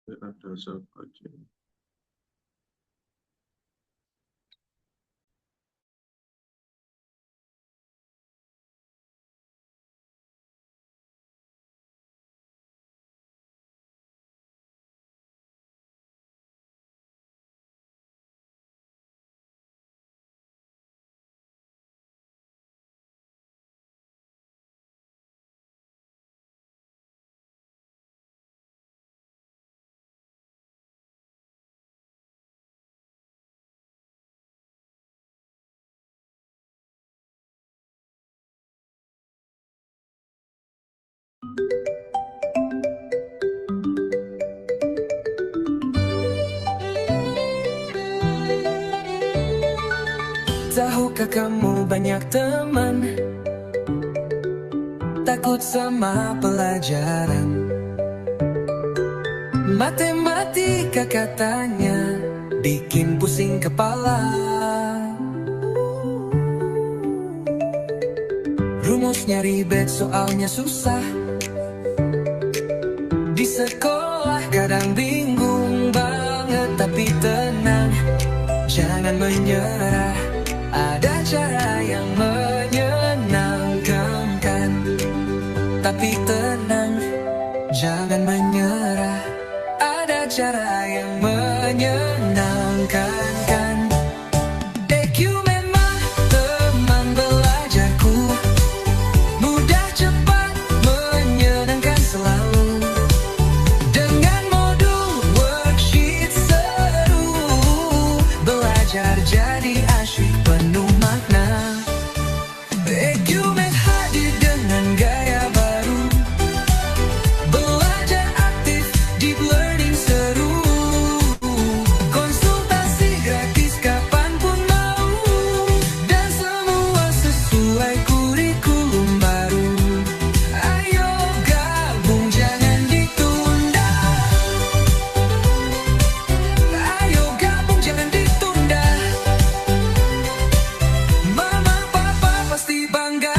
Ada sahaja. Tahukah kamu banyak teman takut sama pelajaran matematika, katanya bikin pusing kepala. Rumusnya ribet, soalnya susah. Di sekolah kadang bingung banget, tapi tenang, jangan menyerah. Ada cara yang menyenangkan kan? Tapi tenang, jangan menyerah. Ada cara yang menyenangkan kan? EQ memang teman belajarku, mudah, cepat, menyenangkan selalu. Dengan modul worksheet seru, belajar jadi asyik penuh makna. EQMate hadir dengan gaya baru, belajar aktif, deep learning seru. Konsultasi gratis kapanpun mau, dan semua sesuai kurikulum baru. Ayo gabung, jangan ditunda. Ayo gabung, jangan ditunda. Mama papa pasti bangga.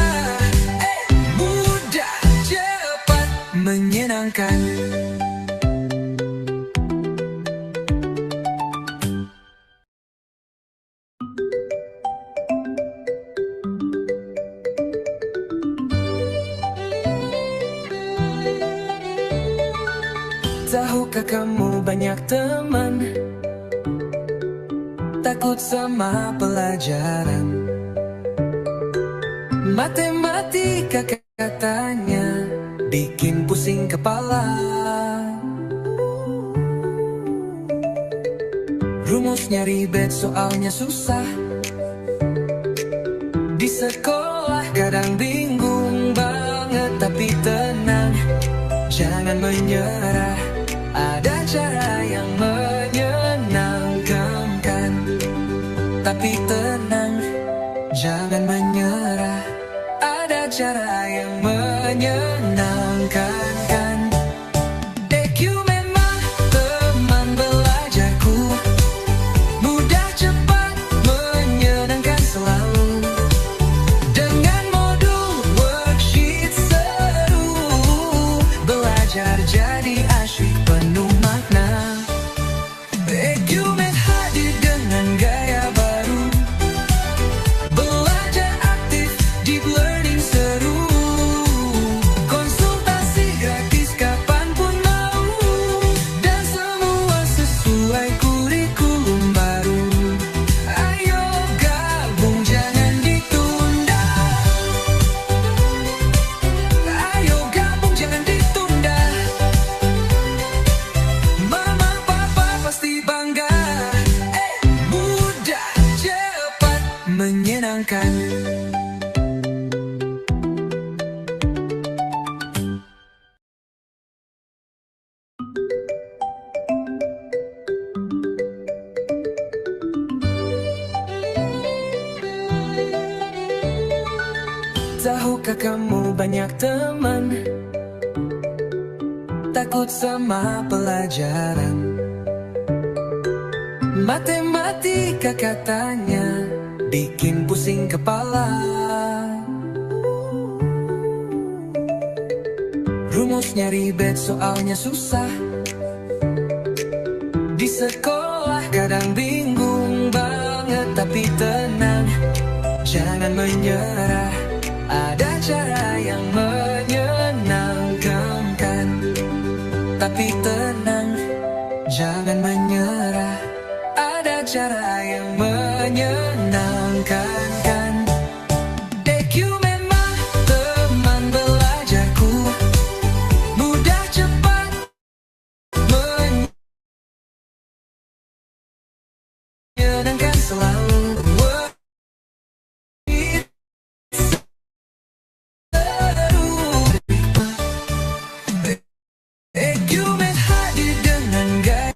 Mudah, cepat, menyenangkan. Tahukah kamu banyak teman takut sama pelajaran matematika, katanya bikin pusing kepala. Rumusnya ribet, soalnya susah. Di sekolah kadang bingung banget, tapi tenang, jangan menyerah. Ada cara yang menyenangkan kan? Tapi tenang, jangan menyerah. Ada cara yang menyenangkan kan? EQ memang teman belajarku, mudah, cepat, menyenangkan selalu. Dengan modul worksheet seru, belajar jadi asyik penuh makna. EQMate hadir dengan gaya baru, belajar aktif, deep learning seru. Konsultasi gratis kapanpun mau, dan semua sesuai kurikulum baru. Ayo gabung, jangan ditunda. Ayo gabung, jangan ditunda. Mama papa pasti bangga. Mudah, cepat, menyenangkan. Tahukah kamu banyak teman takut sama pelajaran matematika, katanya bikin pusing kepala. Rumusnya ribet, soalnya susah. sekolah kadang bingung banget, tapi tenang, jangan menyerah. Ada cara yang menyenangkan kan? Tapi tenang, jangan menyerah. Ada cara yang menyenangkan kan? EQ memang teman belajarku, mudah cepat menyenangkan selalu. EQ hadir dengan gaya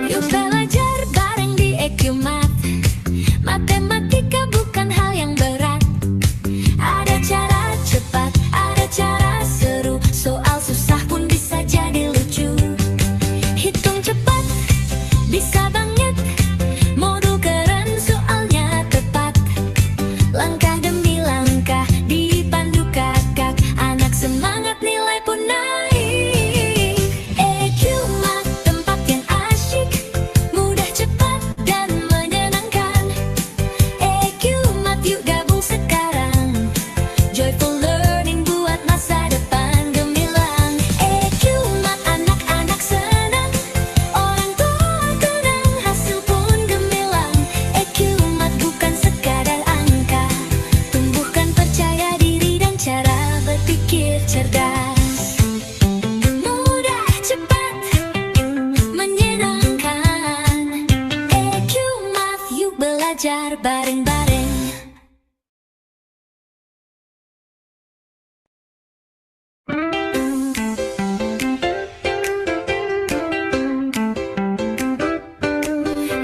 Yuk belajar bareng di EQ Math. Matematika bukan hal yang berat. Ada cara cepat, ada cara seru. Soal susah pun bisa jadi lucu. Hitung cepat, bisa banget. Modul keren, soalnya tepat. Langkah demi langkah, dipandu kakak. Anak semangat, nilai pun naik. EQ Math, tempat yang asyik, mudah, cepat, dan menyenangkan. EQ Math, yuk gabung sekarang. Joyful learning buat masa depan gemilang. EQ Math, anak-anak senang, orang tua tenang, hasil pun gemilang. EQ Math bukan sekadar angka, tumbuhkan percaya diri dan cara berpikir cerdas. Mudah, cepat, menyenangkan. EQ Math, yuk belajar bareng-bareng.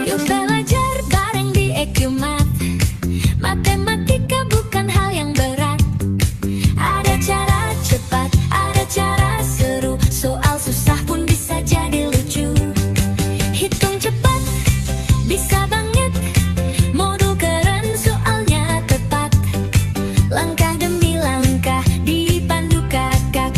Yuk belajar bareng di EQ Math. Matematika bukan hal yang berat. Ada cara cepat, ada cara seru. Soal susah pun bisa jadi lucu. Hitung cepat, bisa banget. Modul keren, soalnya tepat. Langkah demi langkah, dipandu kakak.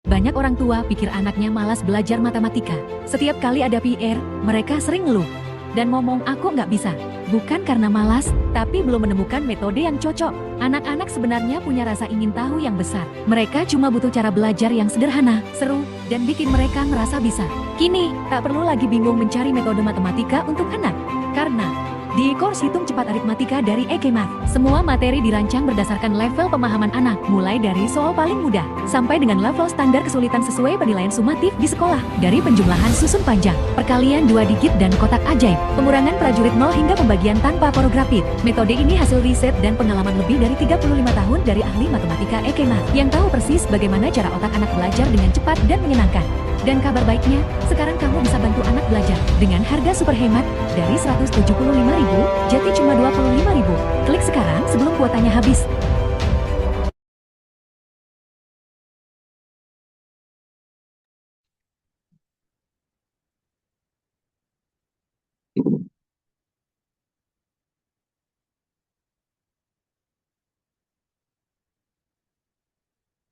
Banyak orang tua pikir anaknya malas belajar matematika. Setiap kali ada PR, mereka sering ngeluh dan ngomong aku nggak bisa. Bukan karena malas, tapi belum menemukan metode yang cocok. Anak-anak sebenarnya punya rasa ingin tahu yang besar. Mereka cuma butuh cara belajar yang sederhana, seru, dan bikin mereka merasa bisa. Kini, tak perlu lagi bingung mencari metode matematika untuk anak. Karena di Course Hitung Cepat Aritmatika dari EK Math, semua materi dirancang berdasarkan level pemahaman anak, mulai dari soal paling mudah, sampai dengan level standar kesulitan sesuai penilaian sumatif di sekolah, dari penjumlahan susun panjang, perkalian 2 digit dan kotak ajaib, pengurangan prajurit 0 hingga pembagian tanpa porografit. Metode ini hasil riset dan pengalaman lebih dari 35 tahun dari ahli matematika EK Math, yang tahu persis bagaimana cara otak anak belajar dengan cepat dan menyenangkan. Dan kabar baiknya, sekarang kamu bisa bantu anak belajar dengan harga super hemat dari 175.000 jadi cuma 25.000. Klik sekarang sebelum kuotanya habis.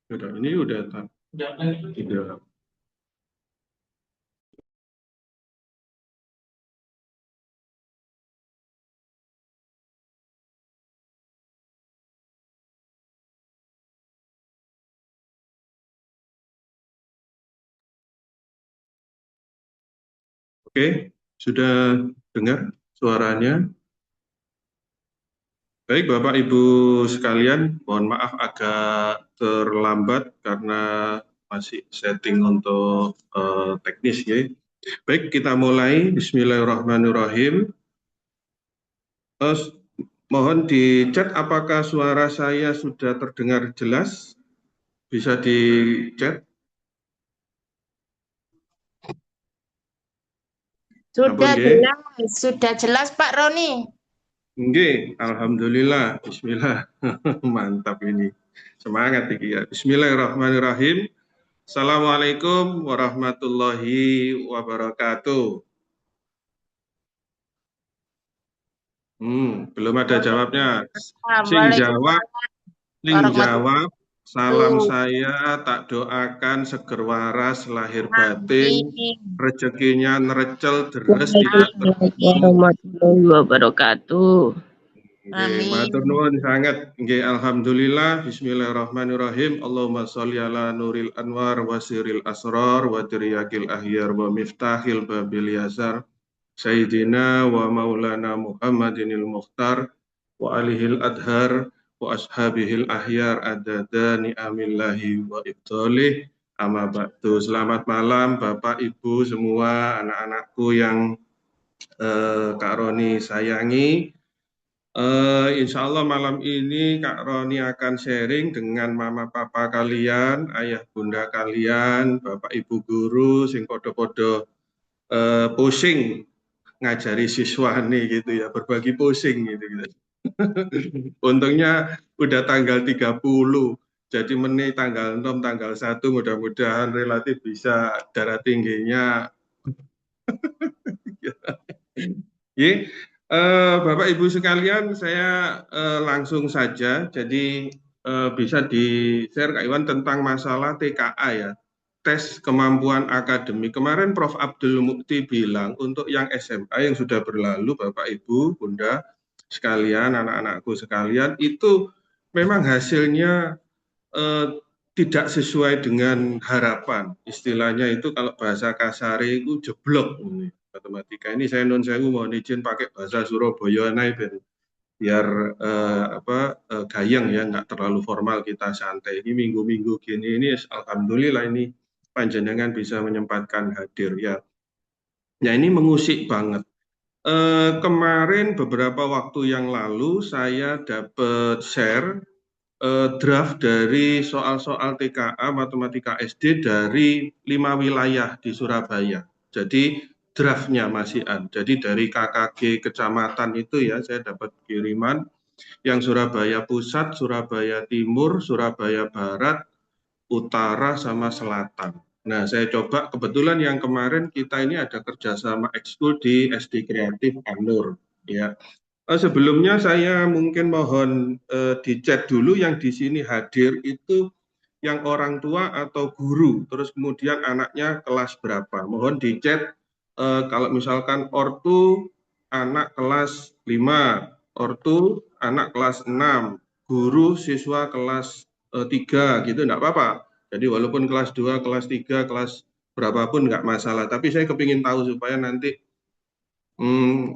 Udah, ini udah tidak. Oke, sudah dengar suaranya? Baik, Bapak Ibu sekalian, mohon maaf agak terlambat karena masih setting untuk teknis ya. Baik, kita mulai. Bismillahirrahmanirrahim. Mohon di chat apakah suara saya sudah terdengar jelas? Bisa di chat? Sudah jelas, sudah jelas Pak Roni. Nggih, alhamdulillah. Bismillah. Mantap ini. Semangat iki ya. Bismillahirrahmanirrahim. Assalamualaikum warahmatullahi wabarakatuh. Belum ada jawabnya. Sing jawab, salam saya tak doakan seger waras lahir batin, rezekinya nerecel deres tidak warahmatullahi wabarakatuh. Nggih, matur nuwun sanget. Nggih, alhamdulillah. Bismillahirrahmanirrahim. Allahumma sholli ala nuril anwar wa sirril asrar wa tiryakil ahyar wa miftahil babil yasar. Sayyidina wa maulana Muhammadinil Mukhtar wa alihil adhar wa ashabihil ahyar adada ni'amillahi wa ibtalih. Amma ba'du. Selamat malam Bapak Ibu semua, anak-anakku yang Kak Roni sayangi. Insya Allah malam ini Kak Roni akan sharing dengan mama papa kalian, ayah bunda kalian, bapak ibu guru, sing podo-podo pusing ngajari siswa nih gitu ya, berbagi pusing gitu. Untungnya udah tanggal 30, jadi menit tanggal 6, tanggal 1 mudah-mudahan relatif bisa darah tingginya. Ya. Bapak Ibu sekalian, saya langsung saja. Jadi bisa di-share Kak Iwan tentang masalah TKA ya, tes kemampuan akademik. Kemarin Prof. Abdul Mukti bilang untuk yang SMA yang sudah berlalu, Bapak Ibu, Bunda sekalian, anak-anakku sekalian, itu memang hasilnya tidak sesuai dengan harapan. Istilahnya itu kalau bahasa kasar itu jeblok. Matematika ini saya non sewu mohon izin pakai bahasa Surabaya biar gayeng ya, nggak terlalu formal, kita santai. Ini minggu-minggu gini ini alhamdulillah ini panjenengan bisa menyempatkan hadir ya. Nah ini mengusik banget. Kemarin beberapa waktu yang lalu saya dapat share draft dari soal-soal TKA Matematika SD dari 5 wilayah di Surabaya. Jadi draftnya masih ada. Jadi dari KKG kecamatan itu ya, saya dapat kiriman yang Surabaya Pusat, Surabaya Timur, Surabaya Barat, Utara, sama Selatan. Nah, saya coba, kebetulan yang kemarin kita ini ada kerjasama ekskul di SD Kreatif Anur. Ya. Sebelumnya saya mungkin mohon di chat dulu yang di sini hadir itu yang orang tua atau guru, terus kemudian anaknya kelas berapa. Mohon di chat kalau misalkan ortu anak kelas 5, ortu anak kelas 6, guru siswa kelas 3 gitu enggak apa-apa. Jadi walaupun kelas 2, kelas 3, kelas berapapun enggak masalah. Tapi saya kepingin tahu supaya nanti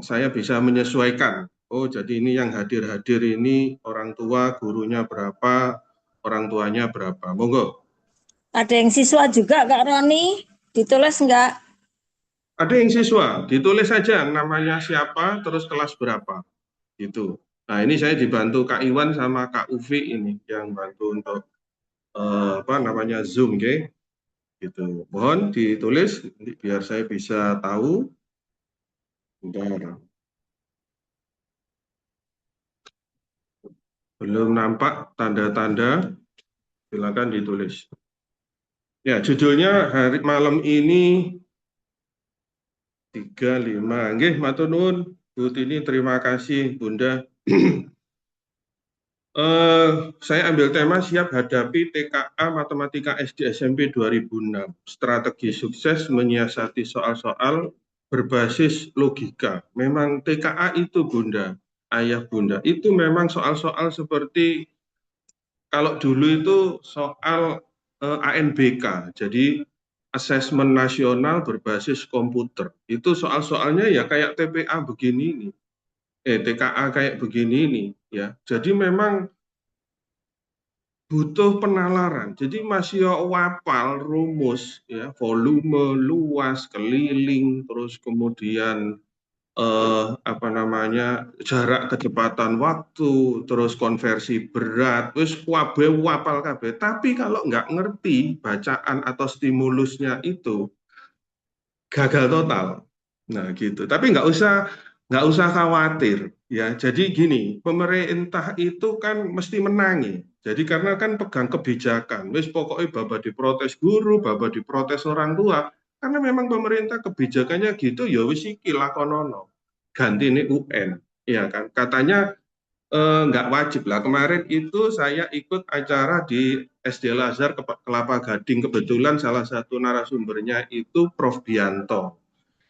saya bisa menyesuaikan. Oh, jadi ini yang hadir-hadir ini orang tua, gurunya berapa, orang tuanya berapa. Monggo. Ada yang siswa juga Kak Roni, ditulis enggak? Ada yang siswa, ditulis saja namanya siapa, terus kelas berapa. Gitu. Nah, ini saya dibantu Kak Iwan sama Kak Uvi ini yang bantu untuk Zoom, okay? Gitu. Mohon ditulis biar saya bisa tahu. Bentar. Belum nampak tanda-tanda, silakan ditulis. Ya, judulnya hari malam ini 35. Nggih, matur nuwun Bu Tini, terima kasih Bunda. Saya ambil tema siap hadapi TKA Matematika SD SMP 2006. Strategi sukses menyiasati soal-soal berbasis logika. Memang TKA itu Bunda, Ayah Bunda, itu memang soal-soal seperti kalau dulu itu soal ANBK, jadi asesmen nasional berbasis komputer. Itu soal-soalnya ya kayak TPA begini nih, TKA kayak begini nih, ya. Jadi memang butuh penalaran. Jadi masih wapal rumus, ya, volume, luas, keliling, terus kemudian jarak kecepatan waktu, terus konversi berat, terus wabe wapal kabeh. Tapi kalau nggak ngerti bacaan atau stimulusnya itu gagal total. Nah gitu. Tapi nggak usah khawatir ya. Jadi gini, pemerintah itu kan mesti menangi. Jadi karena kan pegang kebijakan, wis pokoknya baba diprotes guru, baba diprotes orang tua, karena memang pemerintah kebijakannya gitu, ya wis iki lakonono. Ganti ini UN, ya kan? Katanya nggak wajib lah. Kemarin itu saya ikut acara di SD Al Azhar Kelapa Gading, kebetulan salah satu narasumbernya itu Prof. Bianto.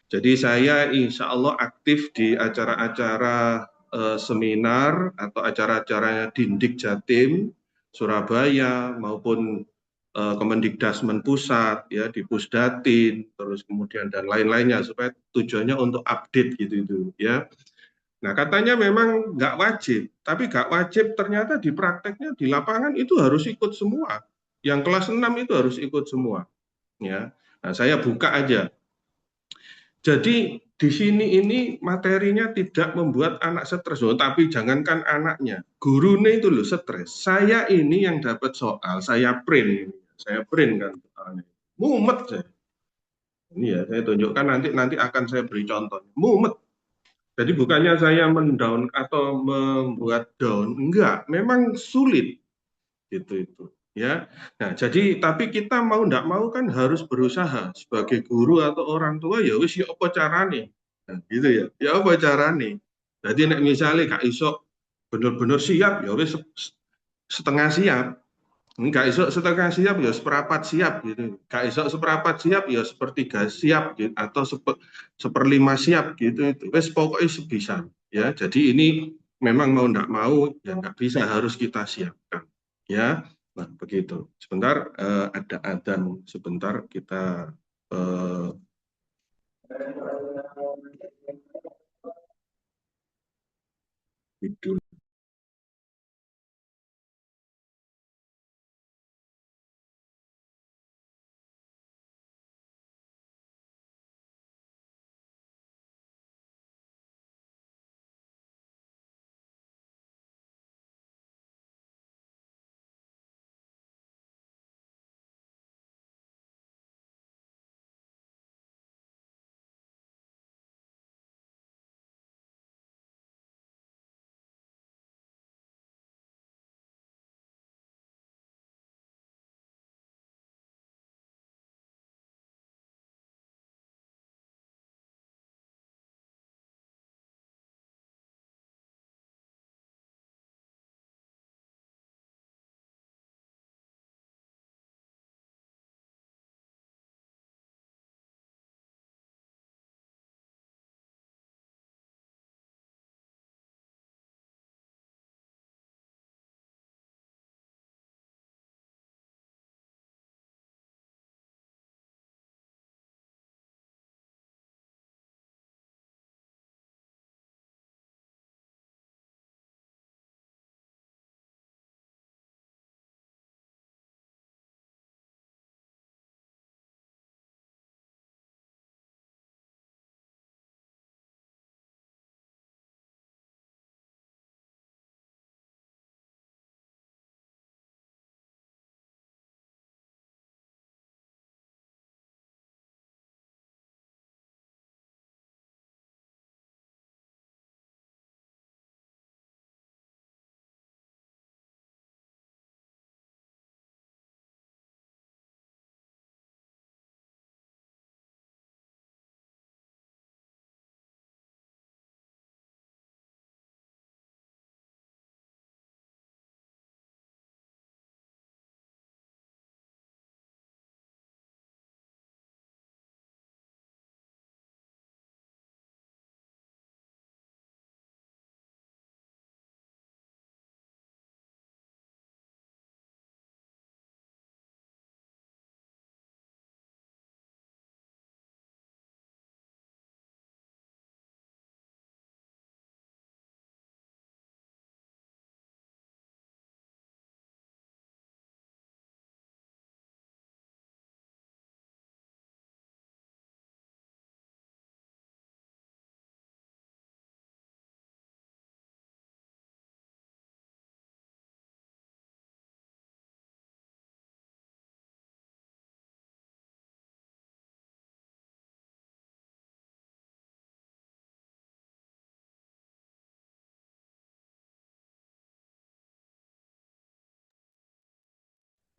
Jadi saya insya Allah aktif di acara-acara seminar atau acara-acaranya Dindik Jatim, Surabaya maupun Kemendikdasmen Pusat, ya di Pusdatin, terus kemudian dan lain-lainnya supaya tujuannya untuk update gitu ya. Nah katanya memang nggak wajib, tapi nggak wajib ternyata di prakteknya di lapangan itu harus ikut semua. Yang kelas 6 itu harus ikut semua. Ya, nah saya buka aja. Jadi di sini ini materinya tidak membuat anak stres, tapi jangankan anaknya, gurunya itu loh stres. Saya ini yang dapat soal, saya print kan soalnya. Mumet saya. Ini ya saya tunjukkan nanti akan saya beri contoh. Mumet. Jadi bukannya saya mendown atau membuat down, enggak, memang sulit gitu itu. Ya, nah jadi tapi kita mau enggak mau kan harus berusaha sebagai guru atau orang tua ya wis ya apa carane, nah, gitu ya, ya apa carane. Jadi nek misalnya gak iso bener-bener siap ya wis setengah siap, nggak iso setengah siap ya seperempat siap gitu, nggak iso seperempat siap ya sepertiga siap gitu, atau seperlima siap gitu itu, wis pokoknya sebisa ya. Jadi ini memang mau enggak mau ya nggak bisa, harus kita siapkan ya. Nah, begitu. Sebentar ada adzan, sebentar kita dulu.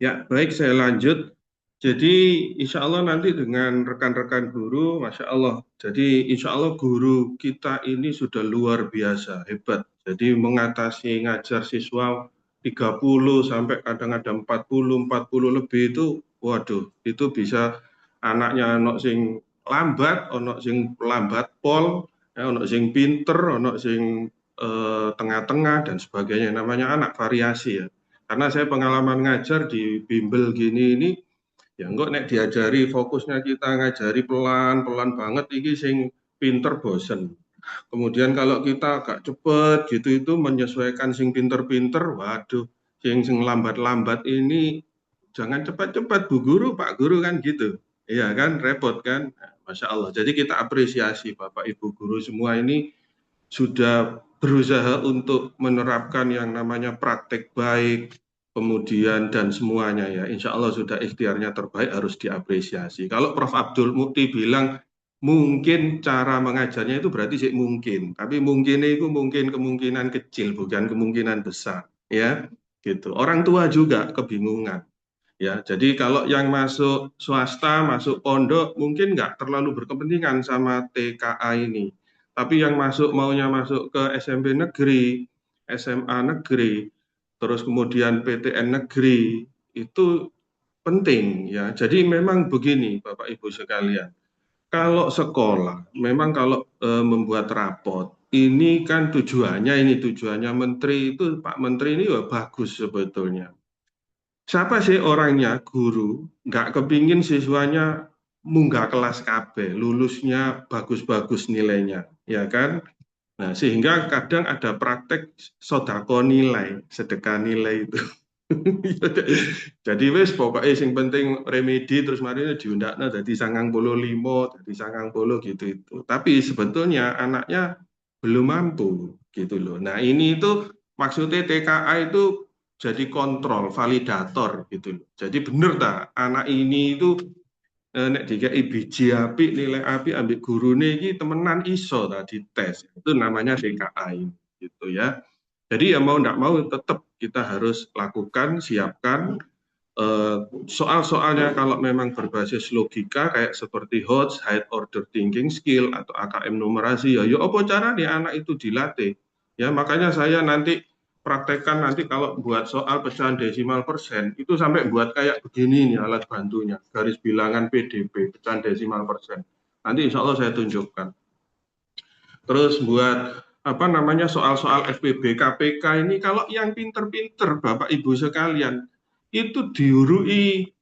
Ya, baik, saya lanjut. Jadi, insya Allah nanti dengan rekan-rekan guru, Masya Allah. Jadi, insya Allah guru kita ini sudah luar biasa, hebat. Jadi, mengatasi ngajar siswa 30 sampai kadang ada 40 lebih itu, waduh, itu bisa anaknya ono sing lambat, ono sing lambat pol, ya, ono sing pinter, ono sing tengah-tengah, dan sebagainya. Namanya anak variasi ya. Karena saya pengalaman ngajar di bimbel gini ini, ya enggak nek diajari fokusnya kita ngajari pelan-pelan banget iki sing pinter bosen. Kemudian kalau kita agak cepet gitu itu menyesuaikan sing pinter-pinter, waduh, sing lambat-lambat ini jangan cepat-cepat Bu Guru, Pak Guru kan gitu. Iya kan, repot kan? Nah, Masya Allah. Jadi kita apresiasi Bapak Ibu Guru semua ini sudah berusaha untuk menerapkan yang namanya praktek baik, kemudian dan semuanya ya. Insya Allah sudah ikhtiarnya terbaik, harus diapresiasi. Kalau Prof. Abdul Mukti bilang mungkin cara mengajarnya itu berarti sih mungkin, tapi mungkin itu mungkin kemungkinan kecil, bukan kemungkinan besar, ya gitu. Orang tua juga kebingungan. Ya, jadi kalau yang masuk swasta, masuk pondok, mungkin nggak terlalu berkepentingan sama TKA ini. Tapi yang maunya masuk ke SMP negeri, SMA negeri, terus kemudian PTN negeri, itu penting ya. Jadi memang begini Bapak Ibu sekalian, kalau sekolah, memang kalau membuat rapot, ini kan tujuannya menteri itu, Pak Menteri ini ya bagus sebetulnya. Siapa sih orangnya, guru, nggak kepingin siswanya munggah kelas KB, lulusnya bagus-bagus nilainya, ya kan? Nah, sehingga kadang ada praktek sodako nilai, sedekah nilai itu. Jadi wis pokoknya yang penting remedi terus mari diundakna dadi 95, dadi 90 gitu itu. Tapi sebetulnya anaknya belum mampu gitu loh. Nah, ini itu maksudnya TKA itu jadi kontrol, validator gitu loh. Jadi bener tak anak ini itu nek dikai biji api, nilai api ambek gurune iki temenan iso tadi tes. Itu namanya TKA ini gitu ya. Jadi ya mau enggak mau tetap kita harus lakukan, siapkan soal-soalnya kalau memang berbasis logika kayak seperti HOTS, High Order Thinking Skill atau AKM numerasi ya apa caranya anak itu dilatih. Ya makanya saya nanti praktekkan nanti kalau buat soal pecahan desimal persen itu sampai buat kayak begini nih alat bantunya, garis bilangan PDB pecahan desimal persen. Nanti insya Allah saya tunjukkan. Terus buat apa namanya soal-soal FPB KPK ini kalau yang pinter-pinter Bapak Ibu sekalian itu diurui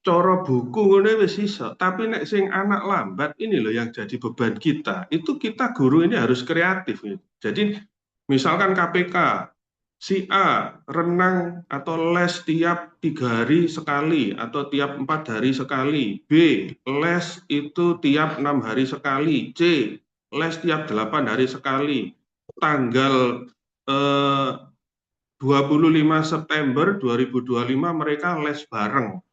coro buku ngono wis iso, tapi nek sing anak lambat ini loh yang jadi beban kita. Itu kita guru ini harus kreatif gitu. Jadi misalkan KPK si A renang atau les tiap 3 hari sekali atau tiap 4 hari sekali, B les itu tiap 6 hari sekali, C les tiap 8 hari sekali. Tanggal 25 September 2025 mereka les bareng.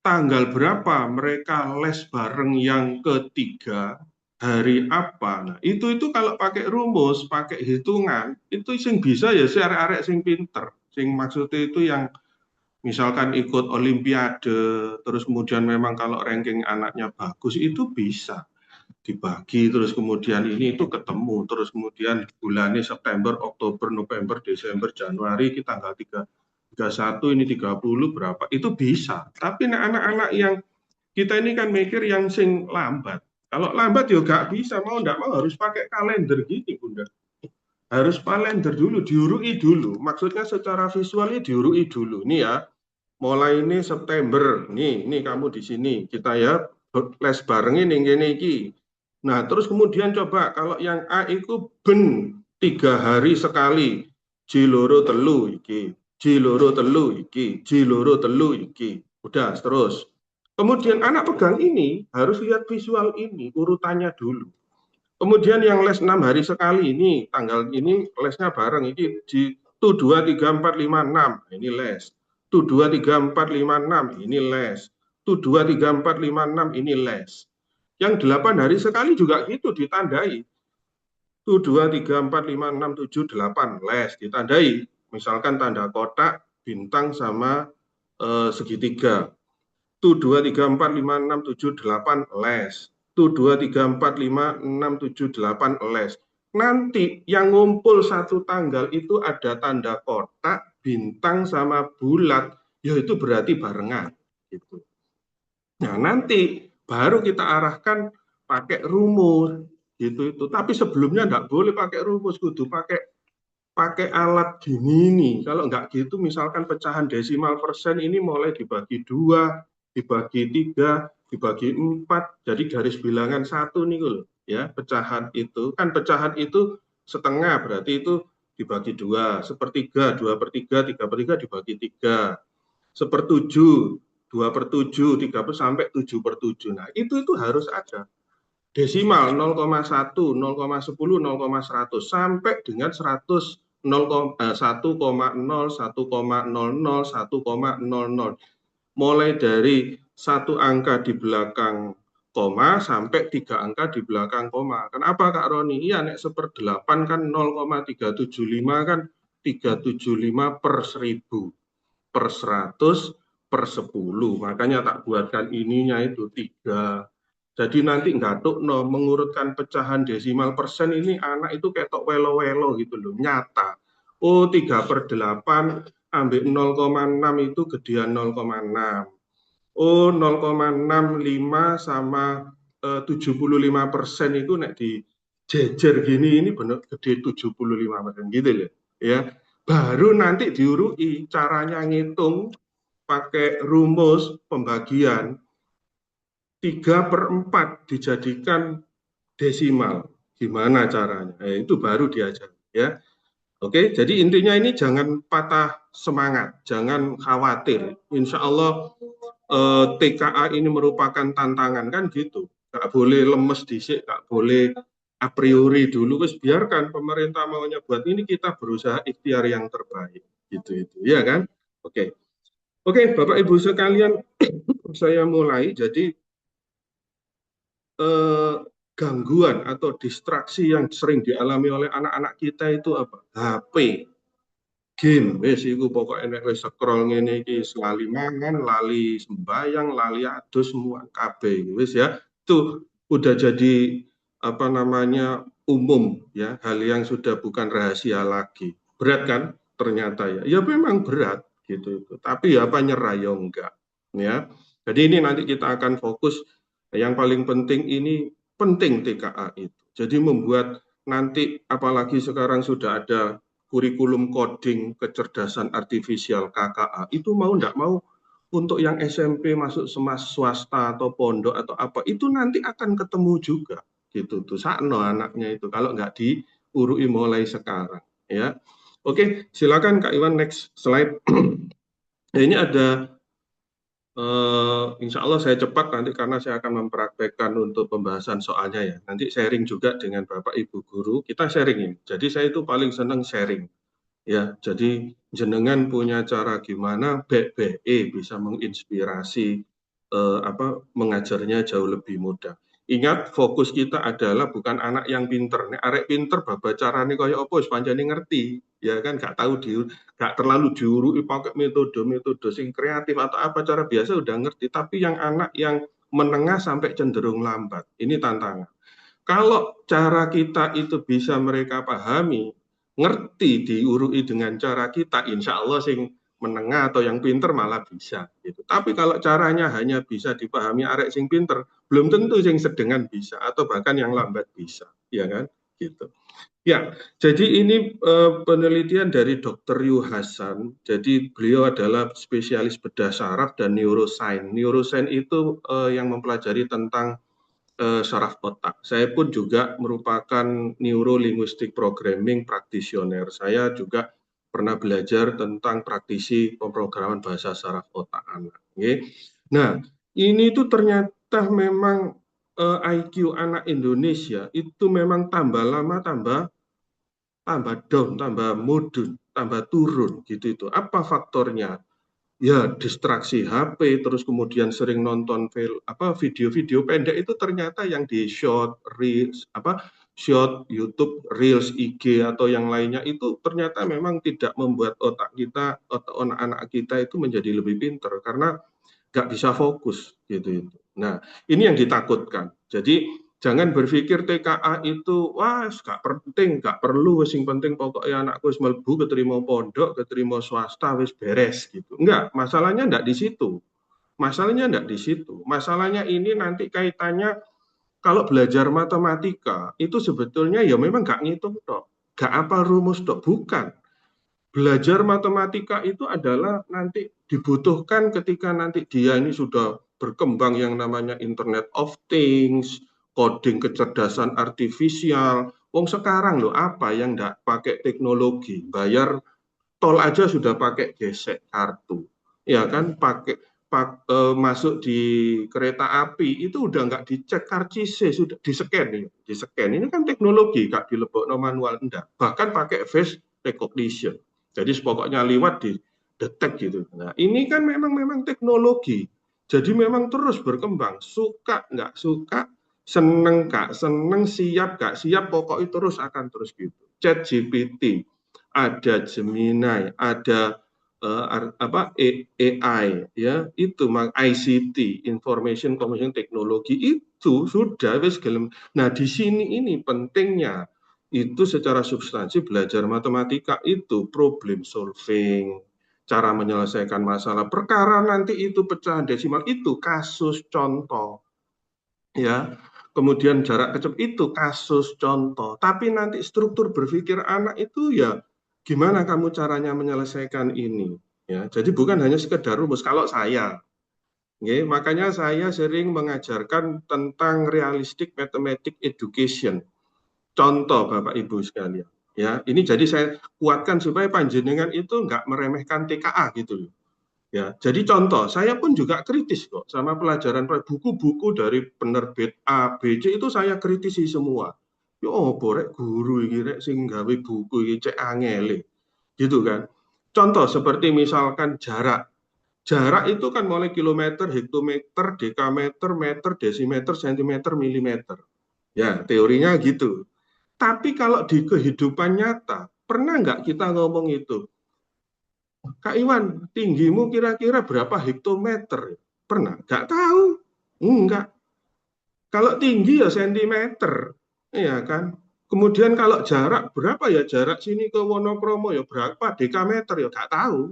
Tanggal berapa mereka les bareng yang ketiga, hari apa? Nah, itu kalau pakai rumus, pakai hitungan, itu sing bisa ya si arek-arek sing pinter. Sing maksudnya itu yang misalkan ikut olimpiade, terus kemudian memang kalau ranking anaknya bagus itu bisa dibagi, terus kemudian ini itu ketemu, terus kemudian bulannya September, Oktober, November, Desember, Januari, kita tanggal 31, ini 30 berapa, itu bisa. Tapi anak-anak yang kita ini kan mikir yang sing lambat. Kalau lambat ya gak bisa, mau nggak mau harus pakai kalender gini Bunda. Harus kalender dulu, diurui dulu. Maksudnya secara visualnya diurui dulu. Nih ya, mulai ini September, nih kamu di sini, kita ya les bareng ini iki. Nah, terus kemudian coba kalau yang A itu ben 3 hari sekali, J-loro telu iki, J-loro telu iki, J-loro telu iki. Udah, terus. Kemudian anak pegang ini harus lihat visual ini, urutannya dulu. Kemudian yang les 6 hari sekali ini, tanggal ini lesnya bareng, ini di 2, 3, 4, 5, 6, ini les. 2, 3, 4, 5, 6, ini les. 2, 3, 4, 5, 6, ini les. Yang 8 hari sekali juga gitu ditandai. 2, 3, 4, 5, 6, 7, 8 les ditandai. Misalkan tanda kotak, bintang sama segitiga. Tuh 2, 3, 4, 5, 6, 7, 8 les. Tuh 2, 3, 4, 5, 6, 7, 8 les. Nanti yang ngumpul satu tanggal itu ada tanda kotak, bintang sama bulat, ya itu berarti barengan gitu. Nah, nanti baru kita arahkan pakai rumus gitu itu. Tapi sebelumnya enggak boleh pakai rumus, kudu pakai alat gini nih. Kalau enggak gitu misalkan pecahan desimal persen ini mulai dibagi 2, dibagi 3, dibagi 4, jadi garis bilangan 1 nih loh ya, pecahan itu. Kan pecahan itu setengah, berarti itu dibagi 2, sepertiga, 2/3, 3/3 dibagi 3, sepertujuh, 2/7, 3 sampai 7/7. Nah, itu harus ada. Desimal 0,1, 0,10, 0,100 sampai dengan 100, 1,0, 1,00, 1,00. Mulai dari satu angka di belakang koma sampai 3 angka di belakang koma. Kenapa Kak Roni? Iya, nek 1/8 kan 0,375 kan 375 per 1000, per 100, per 10. Makanya tak buatkan ininya itu 3. Jadi nanti ngatuk mengurutkan pecahan desimal persen ini anak itu ketok welo-welo gitu loh, nyata. Oh 3/8 ambil 0,6 itu gedean 0,6. Oh 0,65 sama 75% itu nek di jejer gini ini benar gede 75% gitu loh ya. Baru nanti diurui caranya ngitung pakai rumus pembagian 3/4 dijadikan desimal. Gimana caranya? Itu baru diajar ya. Oke, jadi intinya ini jangan patah semangat, jangan khawatir. Insya Allah TKA ini merupakan tantangan kan gitu. Nggak boleh lemes disik, nggak boleh a priori dulu. Terus biarkan pemerintah maunya buat ini, kita berusaha ikhtiar yang terbaik. Gitu itu, ya kan? Oke, Bapak Ibu sekalian, saya mulai. Jadi gangguan atau distraksi yang sering dialami oleh anak-anak kita itu apa? HP, game, wis iku pokoknya nek wis scroll ngene iki lali mangan, lali sembayang, lali adus semua kabeh wis ya. Itu udah jadi apa namanya umum ya, hal yang sudah bukan rahasia lagi. Berat kan ternyata ya. Ya memang berat gitu itu. Tapi ya apa nyerah ya enggak ya. Jadi ini nanti kita akan fokus. Yang paling penting ini penting TKA itu. Jadi membuat nanti apalagi sekarang sudah ada kurikulum coding kecerdasan artifisial KKA, itu mau enggak mau untuk yang SMP masuk swasta atau pondok atau apa, itu nanti akan ketemu juga gitu tuh sakno anaknya itu kalau enggak diurui mulai sekarang ya. Oke, silakan Kak Iwan next slide. Ini ada insya Allah saya cepat nanti karena saya akan mempraktekkan untuk pembahasan soalnya ya. Nanti sharing juga dengan Bapak Ibu guru, kita sharing ini. Jadi saya itu paling senang sharing. Ya, jadi jenengan punya cara gimana BE bisa menginspirasi mengajarnya jauh lebih mudah. Ingat fokus kita adalah bukan anak yang pinter. Nek arek pinter baba carane kaya apa wis pancene ngerti. Ya kan gak tahu gak terlalu diurui pakai metode sing kreatif atau apa cara biasa udah ngerti. Tapi yang anak yang menengah sampai cenderung lambat. Ini tantangan. Kalau cara kita itu bisa mereka pahami, ngerti diurui dengan cara kita, insya Allah sing menengah atau yang pinter malah bisa gitu. Tapi kalau caranya hanya bisa dipahami arek sing pinter, belum tentu sing sedengan bisa atau bahkan yang lambat bisa, ya kan? Gitu. Ya, jadi ini penelitian dari Dr. Yu Hasan. Jadi beliau adalah spesialis bedah saraf dan neuroscience. Neuroscience itu yang mempelajari tentang saraf otak. Saya pun juga merupakan neurolinguistic programming practitioner. Saya juga pernah belajar tentang praktisi pemrograman bahasa saraf otak anak. Nah, ini tuh ternyata memang IQ anak Indonesia itu memang tambah lama tambah down, tambah mudun, tambah turun gitu itu. Apa faktornya? Ya distraksi HP, terus kemudian sering nonton video-video pendek itu ternyata yang di short reels short, YouTube, Reels, IG atau yang lainnya itu ternyata memang tidak membuat otak anak-anak kita itu menjadi lebih pintar karena nggak bisa fokus gitu itu. Nah, ini yang ditakutkan. Jadi jangan berpikir TKA itu wah nggak penting, nggak perlu, sing penting pokoknya anakku wis mlebu keterima pondok, keterima swasta wis beres gitu. Enggak, masalahnya enggak di situ. Masalahnya enggak di situ. Masalahnya ini nanti kaitannya kalau belajar matematika itu sebetulnya ya memang nggak ngitung tok, nggak apa rumus tok, bukan. Belajar matematika itu adalah nanti dibutuhkan ketika nanti dia ini sudah berkembang yang namanya Internet of Things, coding kecerdasan artifisial. Wong sekarang loh apa yang nggak pakai teknologi, bayar tol aja sudah pakai gesek kartu, ya kan masuk di kereta api itu udah nggak dicek karcisnya, sudah di scan ini kan teknologi, nggak dilebokno manual, enggak, bahkan pakai face recognition, jadi pokoknya liwat di detek gitu. Nah ini kan memang teknologi, jadi memang terus berkembang, suka nggak suka, seneng nggak seneng, siap nggak siap, pokoknya terus akan terus gitu. ChatGPT, ada Gemini, ada AI, ya itu ICT, Information Communication Technology, itu sudah wis gelem. Nah di sini ini pentingnya itu secara substansi belajar matematika itu problem solving, cara menyelesaikan masalah perkara nanti itu pecahan desimal itu kasus contoh, ya. Kemudian jarak kecil itu kasus contoh, tapi nanti struktur berpikir anak itu ya gimana kamu caranya menyelesaikan ini, ya. Jadi bukan hanya sekedar rumus. Kalau saya, makanya saya sering mengajarkan tentang realistic mathematics education. Contoh Bapak Ibu sekalian, ya. Ini jadi saya kuatkan supaya panjenengan itu nggak meremehkan TKA gitu loh. Ya, jadi contoh, saya pun juga kritis kok sama pelajaran buku-buku dari penerbit A, B, C itu saya kritisi semua. Yo borek guru iki rek sing gawe buku iki cek angele. Gitu kan. Contoh seperti misalkan jarak. Jarak itu kan mulai kilometer, hektometer, dekameter, meter, desimeter, sentimeter, milimeter. Ya, teorinya gitu. Tapi kalau di kehidupan nyata, pernah nggak kita ngomong itu? Kak Iwan, tinggimu kira-kira berapa hektometer? Pernah? Nggak tahu. Enggak. Kalau tinggi ya sentimeter, ya kan? Kemudian kalau jarak, berapa ya jarak sini ke Wonokromo ya berapa dekameter ya nggak tahu.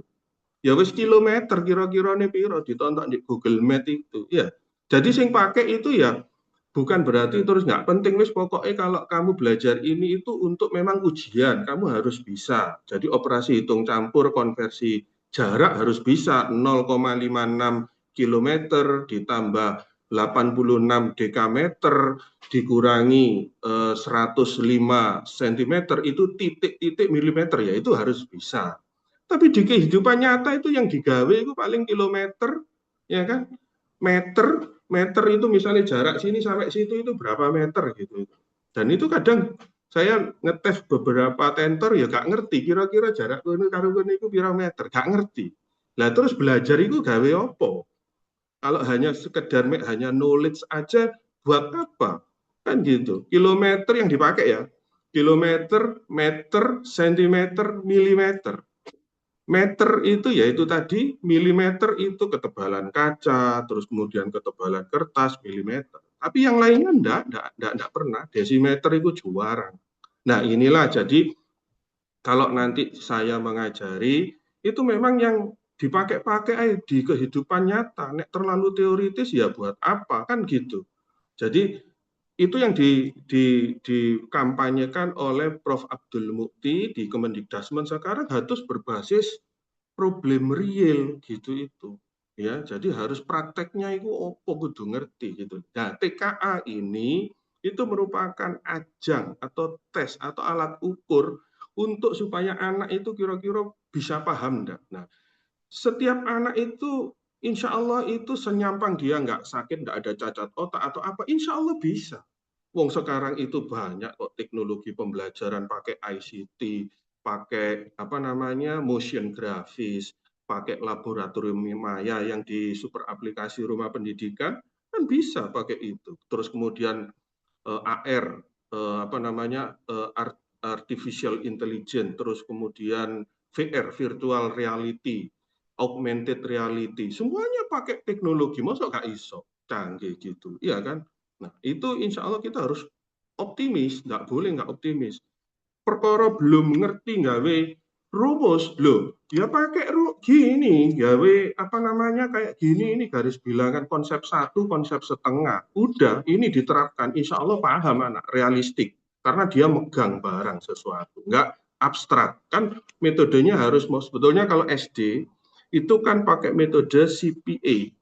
Ya wis kilometer kira-kira nih piro ditonton di Google Maps itu. Ya. Jadi sing pakai itu ya bukan berarti terus nggak penting, wis pokoknya kalau kamu belajar ini itu untuk memang ujian, kamu harus bisa. Jadi operasi hitung campur konversi jarak harus bisa 0,56 km ditambah 86 dekameter dikurangi 105 cm itu titik-titik milimeter, ya itu harus bisa. Tapi di kehidupan nyata itu yang digawe itu paling kilometer, ya kan? Meter itu misalnya jarak sini sampai situ itu berapa meter gitu. Dan itu kadang saya ngetes beberapa tenter ya gak ngerti kira-kira jarak karo itu berapa meter, gak ngerti. Lah terus belajar itu gawe opo? Kalau hanya sekedar hanya knowledge aja buat apa? Kan gitu. Kilometer yang dipakai ya. Kilometer, meter, sentimeter, milimeter. Meter itu yaitu tadi, milimeter itu ketebalan kaca, terus kemudian ketebalan kertas, milimeter. Tapi yang lainnya enggak pernah. Desimeter itu juara. Nah inilah jadi kalau nanti saya mengajari, itu memang yang dipakai-pakai di kehidupan nyata. Nek terlalu teoritis ya buat apa, kan gitu. Jadi itu yang dikampanyekan oleh Prof. Abdul Mukti di Kemendikbudristek sekarang harus berbasis problem real gitu itu. Ya, jadi harus prakteknya itu opo kudu ngerti gitu. Nah, TKA ini itu merupakan ajang atau tes atau alat ukur untuk supaya anak itu kira-kira bisa paham enggak. Nah, setiap anak itu insya Allah itu senyampang dia nggak sakit, nggak ada cacat otak atau apa, insya Allah bisa. Wong sekarang itu banyak kok teknologi pembelajaran pakai ICT, pakai apa namanya motion grafis, pakai laboratorium maya yang di super aplikasi rumah pendidikan kan bisa pakai itu. Terus kemudian AR apa namanya artificial intelligence, terus kemudian VR, virtual reality, augmented reality, semuanya pakai teknologi, masa nggak iso canggih gitu, iya kan? Nah itu insya Allah kita harus optimis, nggak boleh nggak optimis. Perkara belum ngerti gawe rumus loh, ya pakai gini gawe apa namanya kayak gini, ini garis bilangan konsep 1, konsep setengah, udah ini diterapkan, insya Allah paham anak, realistik, karena dia megang barang sesuatu, nggak abstrak. Kan metodenya harus, sebetulnya kalau SD itu kan pakai metode CPA,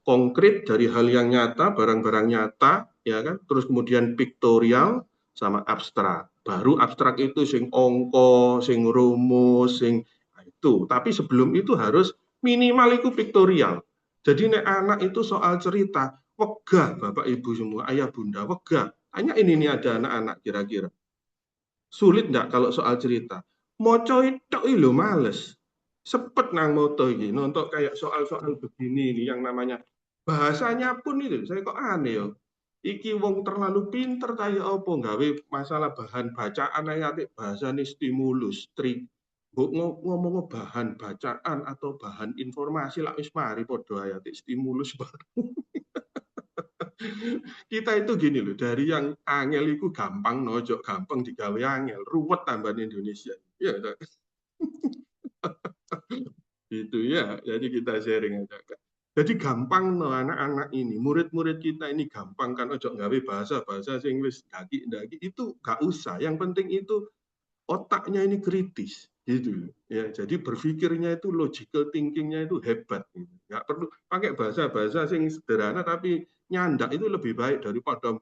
konkret dari hal yang nyata, barang-barang nyata, ya kan, terus kemudian pictorial sama abstrak. Baru abstrak itu sing ongko, sing rumus, sing itu. Tapi sebelum itu harus minimal itu pictorial. Jadi nek anak itu soal cerita, wegah Bapak Ibu semua, ayah bunda, wegah. Hanya ini ada anak-anak kira-kira. Sulit enggak kalau soal cerita? Moco itu lo males. Sepet nang moto ini, nonton kayak soal-soal begini ini yang namanya bahasanya pun itu, saya kok aneh ya. Iki wong terlalu pinter kayak apa gawe masalah bahan bacaan ayat bahasane stimulus ngomong bahan bacaan atau bahan informasi lah wis mari padha ayat stimulus kita itu gini loh, dari yang angel itu gampang nojok gampang digawe angel ruwet tambahan Indonesia ya itu ya, jadi kita sharing aja Kak. Jadi gampang no anak-anak ini, murid-murid kita ini gampang kan ojo gawe bahasa sing wis daki itu gak usah. Yang penting itu otaknya ini kritis gitu ya. Jadi berpikirnya itu logical thinkingnya itu hebat gitu. Gak perlu pakai bahasa sing sederhana tapi nyandak itu lebih baik daripada